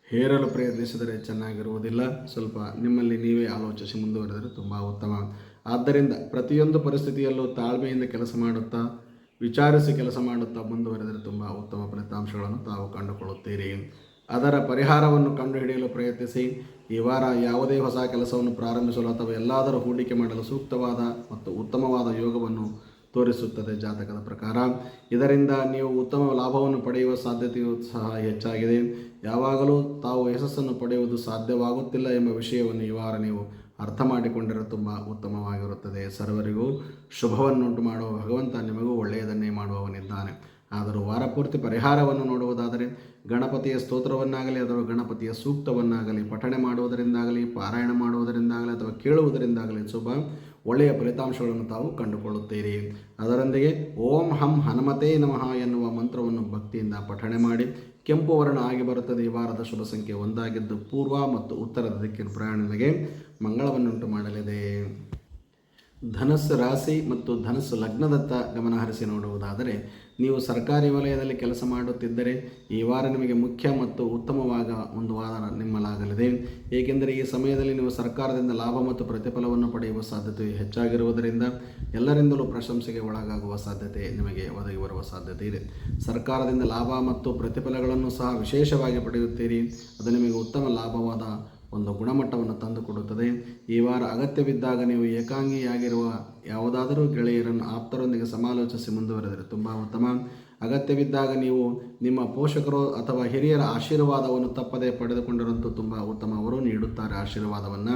ಹೇರಲು ಪ್ರಯತ್ನಿಸಿದರೆ ಚೆನ್ನಾಗಿರುವುದಿಲ್ಲ. ಸ್ವಲ್ಪ ನಿಮ್ಮಲ್ಲಿ ನೀವೇ ಆಲೋಚಿಸಿ ಮುಂದುವರೆದರೆ ತುಂಬ ಉತ್ತಮ. ಆದ್ದರಿಂದ ಪ್ರತಿಯೊಂದು ಪರಿಸ್ಥಿತಿಯಲ್ಲೂ ತಾಳ್ಮೆಯಿಂದ ಕೆಲಸ ಮಾಡುತ್ತಾ, ವಿಚಾರಿಸಿ ಕೆಲಸ ಮಾಡುತ್ತಾ ಮುಂದುವರೆದರೆ ತುಂಬ ಉತ್ತಮ ಫಲಿತಾಂಶಗಳನ್ನು ತಾವು ಕಂಡುಕೊಳ್ಳುತ್ತೀರಿ. ಅದರ ಪರಿಹಾರವನ್ನು ಕಂಡುಹಿಡಿಯಲು ಪ್ರಯತ್ನಿಸಿ. ಈ ವಾರ ಯಾವುದೇ ಹೊಸ ಕೆಲಸವನ್ನು ಪ್ರಾರಂಭಿಸಲು ಅಥವಾ ಎಲ್ಲಾದರೂ ಹೂಡಿಕೆ ಮಾಡಲು ಸೂಕ್ತವಾದ ಮತ್ತು ಉತ್ತಮವಾದ ಯೋಗವನ್ನು ತೋರಿಸುತ್ತದೆ ಜಾತಕದ ಪ್ರಕಾರ. ಇದರಿಂದ ನೀವು ಉತ್ತಮ ಲಾಭವನ್ನು ಪಡೆಯುವ ಸಾಧ್ಯತೆಯೂ ಸಹ ಹೆಚ್ಚಾಗಿದೆ. ಯಾವಾಗಲೂ ತಾವು ಯಶಸ್ಸನ್ನು ಪಡೆಯುವುದು ಸಾಧ್ಯವಾಗುತ್ತಿಲ್ಲ ಎಂಬ ವಿಷಯವನ್ನು ಈ ವಾರ ನೀವು ಅರ್ಥ ಮಾಡಿಕೊಂಡರೆ ತುಂಬ ಉತ್ತಮವಾಗಿರುತ್ತದೆ. ಸರ್ವರಿಗೂ ಶುಭವನ್ನುಂಟು ಮಾಡುವ ಭಗವಂತ ನಿಮಗೂ ಒಳ್ಳೆಯದನ್ನೇ ಮಾಡುವವನಿದ್ದಾನೆ. ಆದರೂ ವಾರ ಪೂರ್ತಿ ಪರಿಹಾರವನ್ನು ನೋಡುವುದಾದರೆ ಗಣಪತಿಯ ಸ್ತೋತ್ರವನ್ನಾಗಲಿ ಅಥವಾ ಗಣಪತಿಯ ಸೂಕ್ತವನ್ನಾಗಲಿ ಪಠಣೆ ಮಾಡುವುದರಿಂದಾಗಲಿ, ಪಾರಾಯಣ ಮಾಡುವುದರಿಂದಾಗಲಿ ಅಥವಾ ಕೇಳುವುದರಿಂದಾಗಲಿ ಒಳ್ಳೆಯ ಫಲಿತಾಂಶಗಳನ್ನು ತಾವು ಕಂಡುಕೊಳ್ಳುತ್ತೀರಿ. ಅದರೊಂದಿಗೆ ಓಂ ಹಂ ಹನುಮತೇ ನಮಃ ಎನ್ನುವ ಮಂತ್ರವನ್ನು ಭಕ್ತಿಯಿಂದ ಪಠಣೆ ಮಾಡಿ ಕೆಂಪು ವರ್ಣ ಆಗಿ ಬರುತ್ತದೆ. ಈ ವಾರದ ಶುಭ ಸಂಖ್ಯೆ 1 ಆಗಿದ್ದು ಪೂರ್ವ ಮತ್ತು ಉತ್ತರದ ದಿಕ್ಕಿನ ಪ್ರಯಾಣಗಳಿಗೆ ಮಂಗಳವನ್ನುಂಟು ಮಾಡಲಿದೆ. ಧನಸ್ಸು ರಾಶಿ ಮತ್ತು ಧನಸ್ಸು ಲಗ್ನದತ್ತ ಗಮನ ಹರಿಸಿ ನೋಡುವುದಾದರೆ ನೀವು ಸರ್ಕಾರಿ ವಲಯದಲ್ಲಿ ಕೆಲಸ ಮಾಡುತ್ತಿದ್ದರೆ ಈ ವಾರ ನಿಮಗೆ ಮುಖ್ಯ ಮತ್ತು ಉತ್ತಮವಾದ ಒಂದು ವಾರ ನಿಮ್ಮಲಾಗಲಿದೆ. ಏಕೆಂದರೆ ಈ ಸಮಯದಲ್ಲಿ ನೀವು ಸರ್ಕಾರದಿಂದ ಲಾಭ ಮತ್ತು ಪ್ರತಿಫಲವನ್ನು ಪಡೆಯುವ ಸಾಧ್ಯತೆ ಹೆಚ್ಚಾಗಿರುವುದರಿಂದ ಎಲ್ಲರಿಂದಲೂ ಪ್ರಶಂಸೆಗೆ ಒಳಗಾಗುವ ಸಾಧ್ಯತೆ ನಿಮಗೆ ಒದಗಿ ಬರುವ ಸಾಧ್ಯತೆ ಇದೆ. ಸರ್ಕಾರದಿಂದ ಲಾಭ ಮತ್ತು ಪ್ರತಿಫಲಗಳನ್ನು ಸಹ ವಿಶೇಷವಾಗಿ ಪಡೆಯುತ್ತೀರಿ. ಅದು ನಿಮಗೆ ಉತ್ತಮ ಲಾಭವಾದ ಒಂದು ಗುಣಮಟ್ಟವನ್ನು ತಂದುಕೊಡುತ್ತದೆ. ಈ ವಾರ ಅಗತ್ಯವಿದ್ದಾಗ ನೀವು ಏಕಾಂಗಿಯಾಗಿರುವ ಯಾವುದಾದರೂ ಗೆಳೆಯರನ್ನು ಆಪ್ತರೊಂದಿಗೆ ಸಮಾಲೋಚಿಸಿ ಮುಂದುವರೆದರೆ ತುಂಬ ಉತ್ತಮ. ಅಗತ್ಯವಿದ್ದಾಗ ನೀವು ನಿಮ್ಮ ಪೋಷಕರು ಅಥವಾ ಹಿರಿಯರ ಆಶೀರ್ವಾದವನ್ನು ತಪ್ಪದೆ ಪಡೆದುಕೊಂಡರಂತೂ ತುಂಬ ಉತ್ತಮ. ಅವರು ನೀಡುತ್ತಾರೆ ಆಶೀರ್ವಾದವನ್ನು.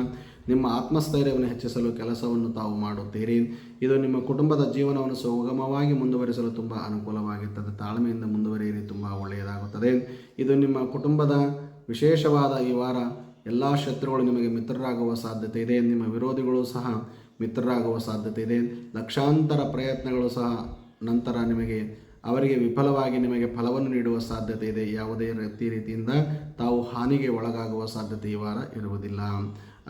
ನಿಮ್ಮ ಆತ್ಮಸ್ಥೈರ್ಯವನ್ನು ಹೆಚ್ಚಿಸಲು ಕೆಲಸವನ್ನು ತಾವು ಮಾಡುತ್ತೀರಿ. ಇದು ನಿಮ್ಮ ಕುಟುಂಬದ ಜೀವನವನ್ನು ಸುಗಮವಾಗಿ ಮುಂದುವರಿಸಲು ತುಂಬ ಅನುಕೂಲವಾಗಿರುತ್ತದೆ. ತಾಳ್ಮೆಯಿಂದ ಮುಂದುವರಿಯಿರಿ, ತುಂಬ ಒಳ್ಳೆಯದಾಗುತ್ತದೆ. ಇದು ನಿಮ್ಮ ಕುಟುಂಬದ ವಿಶೇಷವಾದ ಈ ವಾರ. ಎಲ್ಲ ಶತ್ರುಗಳು ನಿಮಗೆ ಮಿತ್ರರಾಗುವ ಸಾಧ್ಯತೆ ಇದೆ. ನಿಮ್ಮ ವಿರೋಧಿಗಳು ಸಹ ಮಿತ್ರರಾಗುವ ಸಾಧ್ಯತೆ ಇದೆ. ಲಕ್ಷಾಂತರ ಪ್ರಯತ್ನಗಳು ಸಹ ನಂತರ ಅವರಿಗೆ ವಿಫಲವಾಗಿ ನಿಮಗೆ ಫಲವನ್ನು ನೀಡುವ ಸಾಧ್ಯತೆ ಇದೆ. ಯಾವುದೇ ರೀತಿಯಿಂದ ತಾವು ಹಾನಿಗೆ ಒಳಗಾಗುವ ಸಾಧ್ಯತೆ ಈ ವಾರ ಇರುವುದಿಲ್ಲ.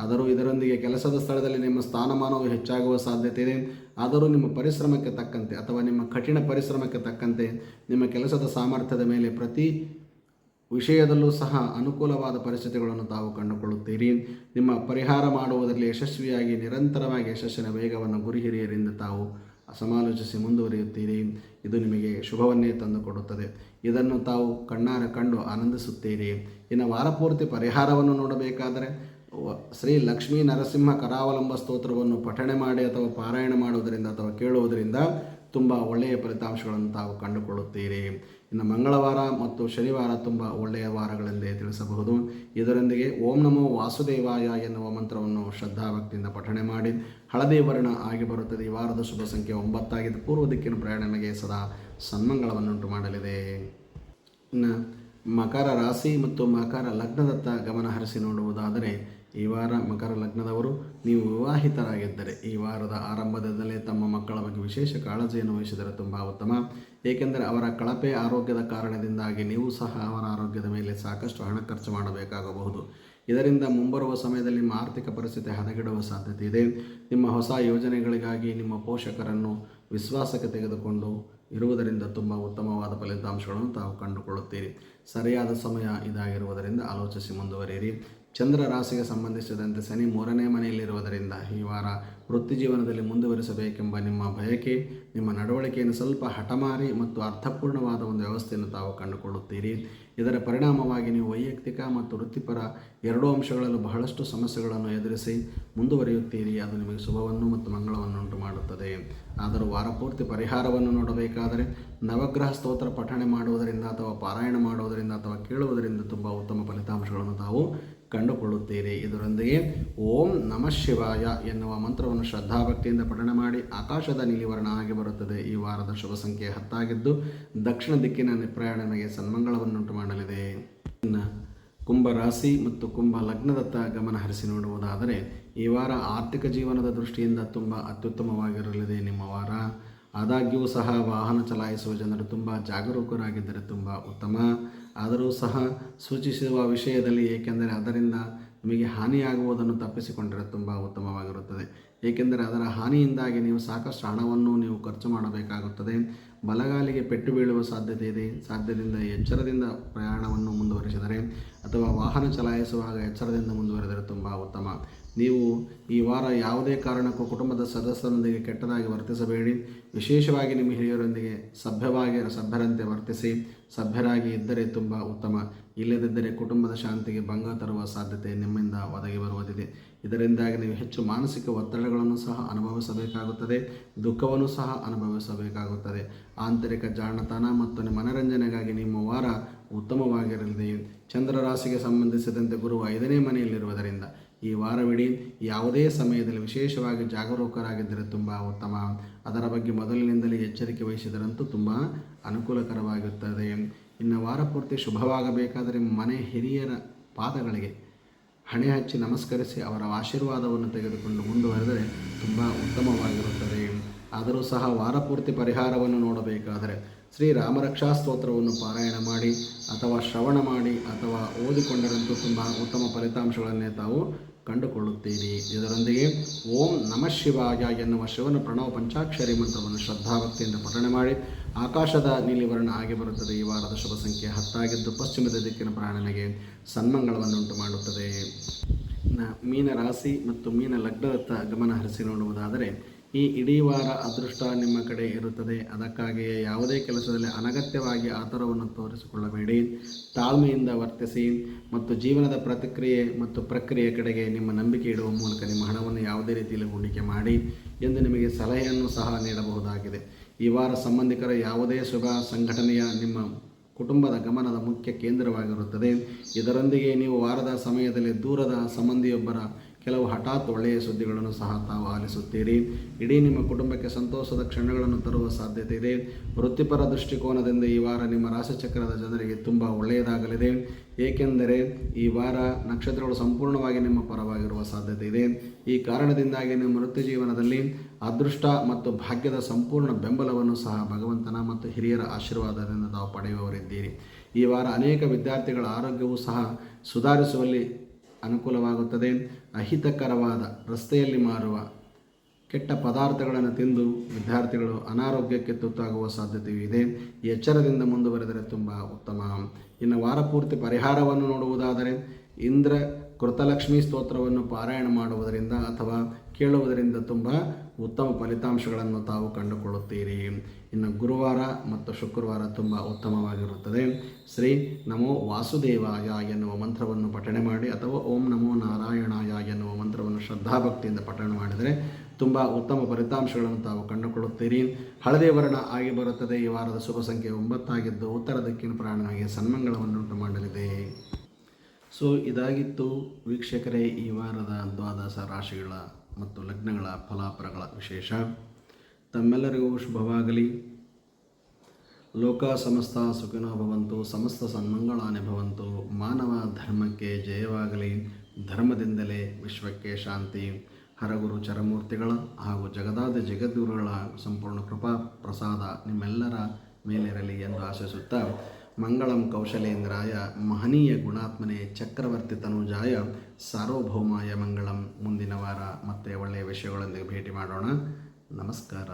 ಆದರೂ ಇದರೊಂದಿಗೆ ಕೆಲಸದ ಸ್ಥಳದಲ್ಲಿ ನಿಮ್ಮ ಸ್ಥಾನಮಾನವು ಹೆಚ್ಚಾಗುವ ಸಾಧ್ಯತೆ ಇದೆ. ಆದರೂ ನಿಮ್ಮ ಪರಿಶ್ರಮಕ್ಕೆ ತಕ್ಕಂತೆ ಅಥವಾ ನಿಮ್ಮ ಕಠಿಣ ಪರಿಶ್ರಮಕ್ಕೆ ತಕ್ಕಂತೆ ನಿಮ್ಮ ಕೆಲಸದ ಸಾಮರ್ಥ್ಯದ ಮೇಲೆ ಪ್ರತಿ ವಿಷಯದಲ್ಲೂ ಸಹ ಅನುಕೂಲವಾದ ಪರಿಸ್ಥಿತಿಗಳನ್ನು ತಾವು ಕಂಡುಕೊಳ್ಳುತ್ತೀರಿ. ನಿಮ್ಮ ಪರಿಹಾರ ಮಾಡುವುದರಲ್ಲಿ ಯಶಸ್ವಿಯಾಗಿ ನಿರಂತರವಾಗಿ ಯಶಸ್ಸಿನ ವೇಗವನ್ನು ಗುರಿ ಹಿರಿಯರಿಂದ ತಾವು ಸಮಾಲೋಚಿಸಿ ಮುಂದುವರಿಯುತ್ತೀರಿ. ಇದು ನಿಮಗೆ ಶುಭವನ್ನೇ ತಂದುಕೊಡುತ್ತದೆ. ಇದನ್ನು ತಾವು ಕಣ್ಣಾರೆ ಕಂಡು ಆನಂದಿಸುತ್ತೀರಿ. ಇನ್ನು ವಾರಪೂರ್ತಿ ಪರಿಹಾರವನ್ನು ನೋಡಬೇಕಾದರೆ ಶ್ರೀ ಲಕ್ಷ್ಮೀ ನರಸಿಂಹ ಕರಾವಲಂಬ ಸ್ತೋತ್ರವನ್ನು ಪಠಣೆ ಮಾಡಿ ಅಥವಾ ಪಾರಾಯಣ ಮಾಡುವುದರಿಂದ ಅಥವಾ ಕೇಳುವುದರಿಂದ ತುಂಬ ಒಳ್ಳೆಯ ಫಲಿತಾಂಶಗಳನ್ನು ತಾವು ಕಂಡುಕೊಳ್ಳುತ್ತೀರಿ. ಇನ್ನು ಮಂಗಳವಾರ ಮತ್ತು ಶನಿವಾರ ತುಂಬ ಒಳ್ಳೆಯ ವಾರಗಳೆಂದೇ ತಿಳಿಸಬಹುದು. ಇದರೊಂದಿಗೆ ಓಂ ನಮೋ ವಾಸುದೇವಾಯ ಎನ್ನುವ ಮಂತ್ರವನ್ನು ಶ್ರದ್ಧಾಭಕ್ತಿಯಿಂದ ಪಠಣೆ ಮಾಡಿ ಹಳದಿ ವರ್ಣ ಆಗಿ ಬರುತ್ತದೆ. ಈ ವಾರದ ಶುಭ ಸಂಖ್ಯೆ 9 ಆಗಿದ್ದು ಪೂರ್ವ ದಿಕ್ಕಿನ ಪ್ರಯಾಣ ನಿಮಗೆ ಸದಾ ಸನ್ಮಂಗಳವನ್ನುಂಟು ಮಾಡಲಿದೆ. ಇನ್ನು ಮಕರ ರಾಶಿ ಮತ್ತು ಮಕರ ಲಗ್ನದತ್ತ ಗಮನ ಹರಿಸಿ ನೋಡುವುದಾದರೆ ಈ ವಾರ ಮಕರ ಲಗ್ನದವರು ನೀವು ವಿವಾಹಿತರಾಗಿದ್ದರೆ ಈ ವಾರದ ಆರಂಭದಲ್ಲೇ ತಮ್ಮ ಮಕ್ಕಳ ಬಗ್ಗೆ ವಿಶೇಷ ಕಾಳಜಿಯನ್ನು ವಹಿಸಿದರೆ ತುಂಬ ಉತ್ತಮ. ಏಕೆಂದರೆ ಅವರ ಕಳಪೆ ಆರೋಗ್ಯದ ಕಾರಣದಿಂದಾಗಿ ನೀವು ಸಹ ಅವರ ಆರೋಗ್ಯದ ಮೇಲೆ ಸಾಕಷ್ಟು ಹಣ ಖರ್ಚು ಮಾಡಬೇಕಾಗಬಹುದು. ಇದರಿಂದ ಮುಂಬರುವ ಸಮಯದಲ್ಲಿ ನಿಮ್ಮ ಆರ್ಥಿಕ ಪರಿಸ್ಥಿತಿ ಹದಗೆಡುವ ಸಾಧ್ಯತೆ ಇದೆ. ನಿಮ್ಮ ಹೊಸ ಯೋಜನೆಗಳಿಗಾಗಿ ನಿಮ್ಮ ಪೋಷಕರನ್ನು ವಿಶ್ವಾಸಕ್ಕೆ ತೆಗೆದುಕೊಂಡು ಇರುವುದರಿಂದ ತುಂಬ ಉತ್ತಮವಾದ ಫಲಿತಾಂಶಗಳನ್ನು ತಾವು ಕಂಡುಕೊಳ್ಳುತ್ತೀರಿ. ಸರಿಯಾದ ಸಮಯ ಇದಾಗಿರುವುದರಿಂದ ಆಲೋಚಿಸಿ ಮುಂದುವರಿಯಿರಿ. ಚಂದ್ರ ರಾಶಿಗೆ ಸಂಬಂಧಿಸಿದಂತೆ ಶನಿ 3ನೇ ಮನೆಯಲ್ಲಿರುವುದರಿಂದ ಈ ವಾರ ವೃತ್ತಿ ಜೀವನದಲ್ಲಿ ಮುಂದುವರಿಸಬೇಕೆಂಬ ನಿಮ್ಮ ಬಯಕೆ, ನಿಮ್ಮ ನಡವಳಿಕೆಯನ್ನು ಸ್ವಲ್ಪ ಹಠಮಾರಿ ಮತ್ತು ಅರ್ಥಪೂರ್ಣವಾದ ಒಂದು ವ್ಯವಸ್ಥೆಯನ್ನು ತಾವು ಕಂಡುಕೊಳ್ಳುತ್ತೀರಿ. ಇದರ ಪರಿಣಾಮವಾಗಿ ನೀವು ವೈಯಕ್ತಿಕ ಮತ್ತು ವೃತ್ತಿಪರ ಎರಡೂ ಅಂಶಗಳಲ್ಲೂ ಬಹಳಷ್ಟು ಸಮಸ್ಯೆಗಳನ್ನು ಎದುರಿಸಿ ಮುಂದುವರಿಯುತ್ತೀರಿ. ಅದು ನಿಮಗೆ ಶುಭವನ್ನು ಮತ್ತು ಮಂಗಳವನ್ನು ಉಂಟು ಮಾಡುತ್ತದೆ. ಆದರೂ ವಾರಪೂರ್ತಿ ಪರಿಹಾರವನ್ನು ನೋಡಬೇಕಾದರೆ ನವಗ್ರಹ ಸ್ತೋತ್ರ ಪಠಣೆ ಮಾಡುವುದರಿಂದ ಅಥವಾ ಪಾರಾಯಣ ಮಾಡುವುದರಿಂದ ಅಥವಾ ಕೇಳುವುದರಿಂದ ತುಂಬ ಉತ್ತಮ ಫಲಿತಾಂಶಗಳನ್ನು ತಾವು ಕಂಡುಕೊಳ್ಳುತ್ತೀರಿ. ಇದರೊಂದಿಗೆ ಓಂ ನಮಃ ಶಿವಾಯ ಎನ್ನುವ ಮಂತ್ರವನ್ನು ಶ್ರದ್ಧಾಭಕ್ತಿಯಿಂದ ಪಠಣೆ ಮಾಡಿ ಆಕಾಶದ ನೀಲಿವರ್ಣ ಆಗಿ ಬರುತ್ತದೆ. ಈ ವಾರದ ಶುಭ ಸಂಖ್ಯೆ 10 ಆಗಿದ್ದು ದಕ್ಷಿಣ ದಿಕ್ಕಿನ ಪ್ರಯಾಣ ನಿಮಗೆ ಸನ್ಮಂಗಳವನ್ನುಂಟು ಮಾಡಲಿದೆ. ಇನ್ನು ಕುಂಭ ರಾಶಿ ಮತ್ತು ಕುಂಭ ಲಗ್ನದತ್ತ ಗಮನ ಹರಿಸಿ ನೋಡುವುದಾದರೆ ಈ ವಾರ ಆರ್ಥಿಕ ಜೀವನದ ದೃಷ್ಟಿಯಿಂದ ತುಂಬ ಅತ್ಯುತ್ತಮವಾಗಿರಲಿದೆ ನಿಮ್ಮ ವಾರ. ಆದಾಗ್ಯೂ ಸಹ ವಾಹನ ಚಲಾಯಿಸುವ ಜನರು ತುಂಬ ಜಾಗರೂಕರಾಗಿದ್ದರೆ ತುಂಬ ಉತ್ತಮ. ಆದರೂ ಸಹ ಸೂಚಿಸುವ ವಿಷಯದಲ್ಲಿ, ಏಕೆಂದರೆ ಅದರಿಂದ ನಿಮಗೆ ಹಾನಿಯಾಗುವುದನ್ನು ತಪ್ಪಿಸಿಕೊಂಡರೆ ತುಂಬ ಉತ್ತಮವಾಗಿರುತ್ತದೆ. ಏಕೆಂದರೆ ಅದರ ಹಾನಿಯಿಂದಾಗಿ ನೀವು ಸಾಕಷ್ಟು ಹಣವನ್ನು ನೀವು ಖರ್ಚು ಮಾಡಬೇಕಾಗುತ್ತದೆ. ಬಲಗಾಲಿಗೆ ಪೆಟ್ಟು ಬೀಳುವ ಸಾಧ್ಯತೆ ಇದೆ. ಸಾಧ್ಯದಿಂದ ಎಚ್ಚರದಿಂದ ಪ್ರಯಾಣವನ್ನು ಮುಂದುವರಿಸಿದರೆ ಅಥವಾ ವಾಹನ ಚಲಾಯಿಸುವಾಗ ಎಚ್ಚರದಿಂದ ಮುಂದುವರೆದರೆ ತುಂಬ ಉತ್ತಮ. ನೀವು ಈ ವಾರ ಯಾವುದೇ ಕಾರಣಕ್ಕೂ ಕುಟುಂಬದ ಸದಸ್ಯರೊಂದಿಗೆ ಕೆಟ್ಟದಾಗಿ ವರ್ತಿಸಬೇಡಿ. ವಿಶೇಷವಾಗಿ ನಿಮ್ಮ ಹಿರಿಯರೊಂದಿಗೆ ಸಭ್ಯರಂತೆ ವರ್ತಿಸಿ. ಸಭ್ಯರಾಗಿ ಇದ್ದರೆ ತುಂಬ ಉತ್ತಮ. ಇಲ್ಲದಿದ್ದರೆ ಕುಟುಂಬದ ಶಾಂತಿಗೆ ಭಂಗ ತರುವ ಸಾಧ್ಯತೆ ನಿಮ್ಮಿಂದ ಒದಗಿ ಬರುವುದಿದೆ. ಇದರಿಂದಾಗಿ ನೀವು ಹೆಚ್ಚು ಮಾನಸಿಕ ಒತ್ತಡಗಳನ್ನು ಸಹ ಅನುಭವಿಸಬೇಕಾಗುತ್ತದೆ. ದುಃಖವನ್ನು ಸಹ ಅನುಭವಿಸಬೇಕಾಗುತ್ತದೆ. ಆಂತರಿಕ ಜಾಣತನ ಮತ್ತು ಮನರಂಜನೆಗಾಗಿ ನಿಮ್ಮ ವಾರ ಉತ್ತಮವಾಗಿರಲಿದೆ. ಚಂದ್ರ ರಾಶಿಗೆ ಸಂಬಂಧಿಸಿದಂತೆ ಗುರು 5ನೇ ಮನೆಯಲ್ಲಿರುವುದರಿಂದ ಈ ವಾರವಿಡೀ ಯಾವುದೇ ಸಮಯದಲ್ಲಿ ವಿಶೇಷವಾಗಿ ಜಾಗರೂಕರಾಗಿದ್ದರೆ ತುಂಬ ಉತ್ತಮ. ಅದರ ಬಗ್ಗೆ ಮೊದಲಿನಿಂದಲೇ ಎಚ್ಚರಿಕೆ ವಹಿಸಿದರಂತೂ ತುಂಬ ಅನುಕೂಲಕರವಾಗಿರುತ್ತದೆ. ಇನ್ನು ವಾರ ಪೂರ್ತಿ ಶುಭವಾಗಬೇಕಾದರೆ ಮನೆ ಹಿರಿಯರ ಪಾದಗಳಿಗೆ ಹಣೆ ಹಚ್ಚಿ ನಮಸ್ಕರಿಸಿ ಅವರ ಆಶೀರ್ವಾದವನ್ನು ತೆಗೆದುಕೊಂಡು ಮುಂದುವರೆದರೆ ತುಂಬ ಉತ್ತಮವಾಗಿರುತ್ತದೆ. ಆದರೂ ಸಹ ವಾರ ಪೂರ್ತಿ ಪರಿಹಾರವನ್ನು ನೋಡಬೇಕಾದರೆ ಶ್ರೀರಾಮರಕ್ಷಾ ಸ್ತೋತ್ರವನ್ನು ಪಾರಾಯಣ ಮಾಡಿ ಅಥವಾ ಶ್ರವಣ ಮಾಡಿ ಅಥವಾ ಓದಿಕೊಂಡರಂತೂ ತುಂಬ ಉತ್ತಮ ಫಲಿತಾಂಶಗಳನ್ನೇ ತಾವು ಕಂಡುಕೊಳ್ಳುತ್ತೀರಿ. ಇದರೊಂದಿಗೆ ಓಂ ನಮಃ ಶಿವಾಯ ಎನ್ನುವ ಶಿವನ ಪ್ರಣವ ಪಂಚಾಕ್ಷರಿ ಮಂತ್ರವನ್ನು ಶ್ರದ್ಧಾಭಕ್ತಿಯಿಂದ ಪಠಣೆ ಮಾಡಿ ಆಕಾಶದ ನೀಲಿವರ್ಣ ಆಗಿ ಬರುತ್ತದೆ. ಈ ವಾರದ ಶುಭ ಸಂಖ್ಯೆ 10 ಆಗಿದ್ದು ಪಶ್ಚಿಮದ ದಿಕ್ಕಿನ ಪ್ರಾಣನಿಗೆ ಸನ್ಮಂಗಳವನ್ನುಂಟು ಮಾಡುತ್ತದೆ. ಮೀನ ರಾಶಿ ಮತ್ತು ಮೀನ ಲಗ್ನದತ್ತ ಗಮನ ಹರಿಸಿ ನೋಡುವುದಾದರೆ ಈ ಇಡೀ ವಾರ ಅದೃಷ್ಟ ನಿಮ್ಮ ಕಡೆ ಇರುತ್ತದೆ. ಅದಕ್ಕಾಗಿಯೇ ಯಾವುದೇ ಕೆಲಸದಲ್ಲಿ ಅನಗತ್ಯವಾಗಿ ಆತುರವನ್ನು ತೋರಿಸಿಕೊಳ್ಳಬೇಡಿ. ತಾಳ್ಮೆಯಿಂದ ವರ್ತಿಸಿ ಮತ್ತು ಜೀವನದ ಪ್ರತಿಕ್ರಿಯೆ ಮತ್ತು ಪ್ರಕ್ರಿಯೆ ಕಡೆಗೆ ನಿಮ್ಮ ನಂಬಿಕೆ ಇಡುವ ಮೂಲಕ ನಿಮ್ಮ ಹಣವನ್ನು ಯಾವುದೇ ರೀತಿಯಲ್ಲಿ ಹೂಡಿಕೆ ಮಾಡಿ ಎಂದು ನಿಮಗೆ ಸಲಹೆಯನ್ನು ಸಹ ನೀಡಬಹುದಾಗಿದೆ. ಈ ವಾರ ಸಂಬಂಧಿಕರ ಯಾವುದೇ ಶುಭ ಸಂಘಟನೆಯ ನಿಮ್ಮ ಕುಟುಂಬದ ಗಮನದ ಮುಖ್ಯ ಕೇಂದ್ರವಾಗಿರುತ್ತದೆ. ಇದರೊಂದಿಗೆ ನೀವು ವಾರದ ಸಮಯದಲ್ಲಿ ದೂರದ ಸಂಬಂಧಿಯೊಬ್ಬರ ಕೆಲವು ಹಠಾತ್ ಒಳ್ಳೆಯ ಸುದ್ದಿಗಳನ್ನು ಸಹ ತಾವು ಆಲಿಸುತ್ತೀರಿ. ಇಡೀ ನಿಮ್ಮ ಕುಟುಂಬಕ್ಕೆ ಸಂತೋಷದ ಕ್ಷಣಗಳನ್ನು ತರುವ ಸಾಧ್ಯತೆ ಇದೆ. ವೃತ್ತಿಪರ ದೃಷ್ಟಿಕೋನದಿಂದ ಈ ವಾರ ನಿಮ್ಮ ರಾಶಿಚಕ್ರದ ಜನರಿಗೆ ತುಂಬ ಒಳ್ಳೆಯದಾಗಲಿದೆ. ಏಕೆಂದರೆ ಈ ವಾರ ನಕ್ಷತ್ರಗಳು ಸಂಪೂರ್ಣವಾಗಿ ನಿಮ್ಮ ಪರವಾಗಿರುವ ಸಾಧ್ಯತೆ ಇದೆ. ಈ ಕಾರಣದಿಂದಾಗಿ ನಿಮ್ಮ ವೃತ್ತಿ ಜೀವನದಲ್ಲಿ ಅದೃಷ್ಟ ಮತ್ತು ಭಾಗ್ಯದ ಸಂಪೂರ್ಣ ಬೆಂಬಲವನ್ನು ಸಹ ಭಗವಂತನ ಮತ್ತು ಹಿರಿಯರ ಆಶೀರ್ವಾದದಿಂದ ತಾವು ಪಡೆಯುವವರಿದ್ದೀರಿ. ಈ ವಾರ ಅನೇಕ ವಿದ್ಯಾರ್ಥಿಗಳ ಆರೋಗ್ಯವೂ ಸಹ ಸುಧಾರಿಸುವಲ್ಲಿ ಅನುಕೂಲವಾಗುತ್ತದೆ. ಅಹಿತಕರವಾದ ರಸ್ತೆಯಲ್ಲಿ ಮಾರುವ ಕೆಟ್ಟ ಪದಾರ್ಥಗಳನ್ನು ತಿಂದು ವಿದ್ಯಾರ್ಥಿಗಳು ಅನಾರೋಗ್ಯಕ್ಕೆ ತುತ್ತಾಗುವ ಸಾಧ್ಯತೆಯೂ ಇದೆ. ಈ ಎಚ್ಚರದಿಂದ ಮುಂದುವರೆದರೆ ತುಂಬ ಉತ್ತಮ. ಇನ್ನು ವಾರ ಪೂರ್ತಿ ಪರಿಹಾರವನ್ನು ನೋಡುವುದಾದರೆ ಇಂದ್ರ ಕೃತಲಕ್ಷ್ಮಿ ಸ್ತೋತ್ರವನ್ನು ಪಾರಾಯಣ ಮಾಡುವುದರಿಂದ ಅಥವಾ ಕೇಳುವುದರಿಂದ ತುಂಬ ಉತ್ತಮ ಫಲಿತಾಂಶಗಳನ್ನು ತಾವು ಕಂಡುಕೊಳ್ಳುತ್ತೀರಿ. ಇನ್ನು ಗುರುವಾರ ಮತ್ತು ಶುಕ್ರವಾರ ತುಂಬ ಉತ್ತಮವಾಗಿರುತ್ತದೆ. ಶ್ರೀ ನಮೋ ವಾಸುದೇವಾಯ ಎನ್ನುವ ಮಂತ್ರವನ್ನು ಪಠಣೆ ಮಾಡಿ ಅಥವಾ ಓಂ ನಮೋ ನಾರಾಯಣಾಯ ಎನ್ನುವ ಮಂತ್ರವನ್ನು ಶ್ರದ್ಧಾಭಕ್ತಿಯಿಂದ ಪಠಣೆ ಮಾಡಿದರೆ ತುಂಬ ಉತ್ತಮ ಫಲಿತಾಂಶಗಳನ್ನು ತಾವು ಕಂಡುಕೊಳ್ಳುತ್ತೀರಿ. ಹಳದಿ ವರ್ಣ ಆಗಿ ಬರುತ್ತದೆ. ಈ ವಾರದ ಶುಭ ಸಂಖ್ಯೆ 9 ಆಗಿದ್ದು ಉತ್ತರ ದಿಕ್ಕಿನ ಪ್ರಾಣನಿಗೆ ಸನ್ಮಂಗಳವನ್ನುಂಟು ಮಾಡಲಿದೆ. ಸೊ ಇದಾಗಿತ್ತು ವೀಕ್ಷಕರೇ ಈ ವಾರದ ದ್ವಾದಶ ರಾಶಿಗಳ ಮತ್ತು ಲಗ್ನಗಳ ಫಲಾಫಲಗಳ ವಿಶೇಷ. ತಮ್ಮೆಲ್ಲರಿಗೂ ಶುಭವಾಗಲಿ. ಲೋಕ ಸಮಸ್ತ ಸುಖಿನೋ ಭವಂತು. ಸಮಸ್ತ ಸನ್ಮಂಗಳಾನಿ ಭವಂತು. ಮಾನವ ಧರ್ಮಕ್ಕೆ ಜಯವಾಗಲಿ. ಧರ್ಮದಿಂದಲೇ ವಿಶ್ವಕ್ಕೆ ಶಾಂತಿ. ಹರಗುರು ಚರಮೂರ್ತಿಗಳ ಹಾಗೂ ಜಗದಾದಿ ಜಗದ್ಗುರುಗಳ ಸಂಪೂರ್ಣ ಕೃಪಾ ಪ್ರಸಾದ ನಿಮ್ಮೆಲ್ಲರ ಮೇಲಿರಲಿ ಎಂದು ಆಶಿಸುತ್ತಾ ಮಂಗಳಂ ಕೌಶಲೇಂದ್ರಾಯ ಮಹನೀಯ ಗುಣಾತ್ಮನೆ ಚಕ್ರವರ್ತಿ ತನುಜಾಯ ಸಾರ್ವಭೌಮಾಯ ಮಂಗಳಂ. ಮುಂದಿನ ವಾರ ಮತ್ತೆ ಒಳ್ಳೆಯ ವಿಷಯಗಳೊಂದಿಗೆ ಭೇಟಿ ಮಾಡೋಣ. ನಮಸ್ಕಾರ.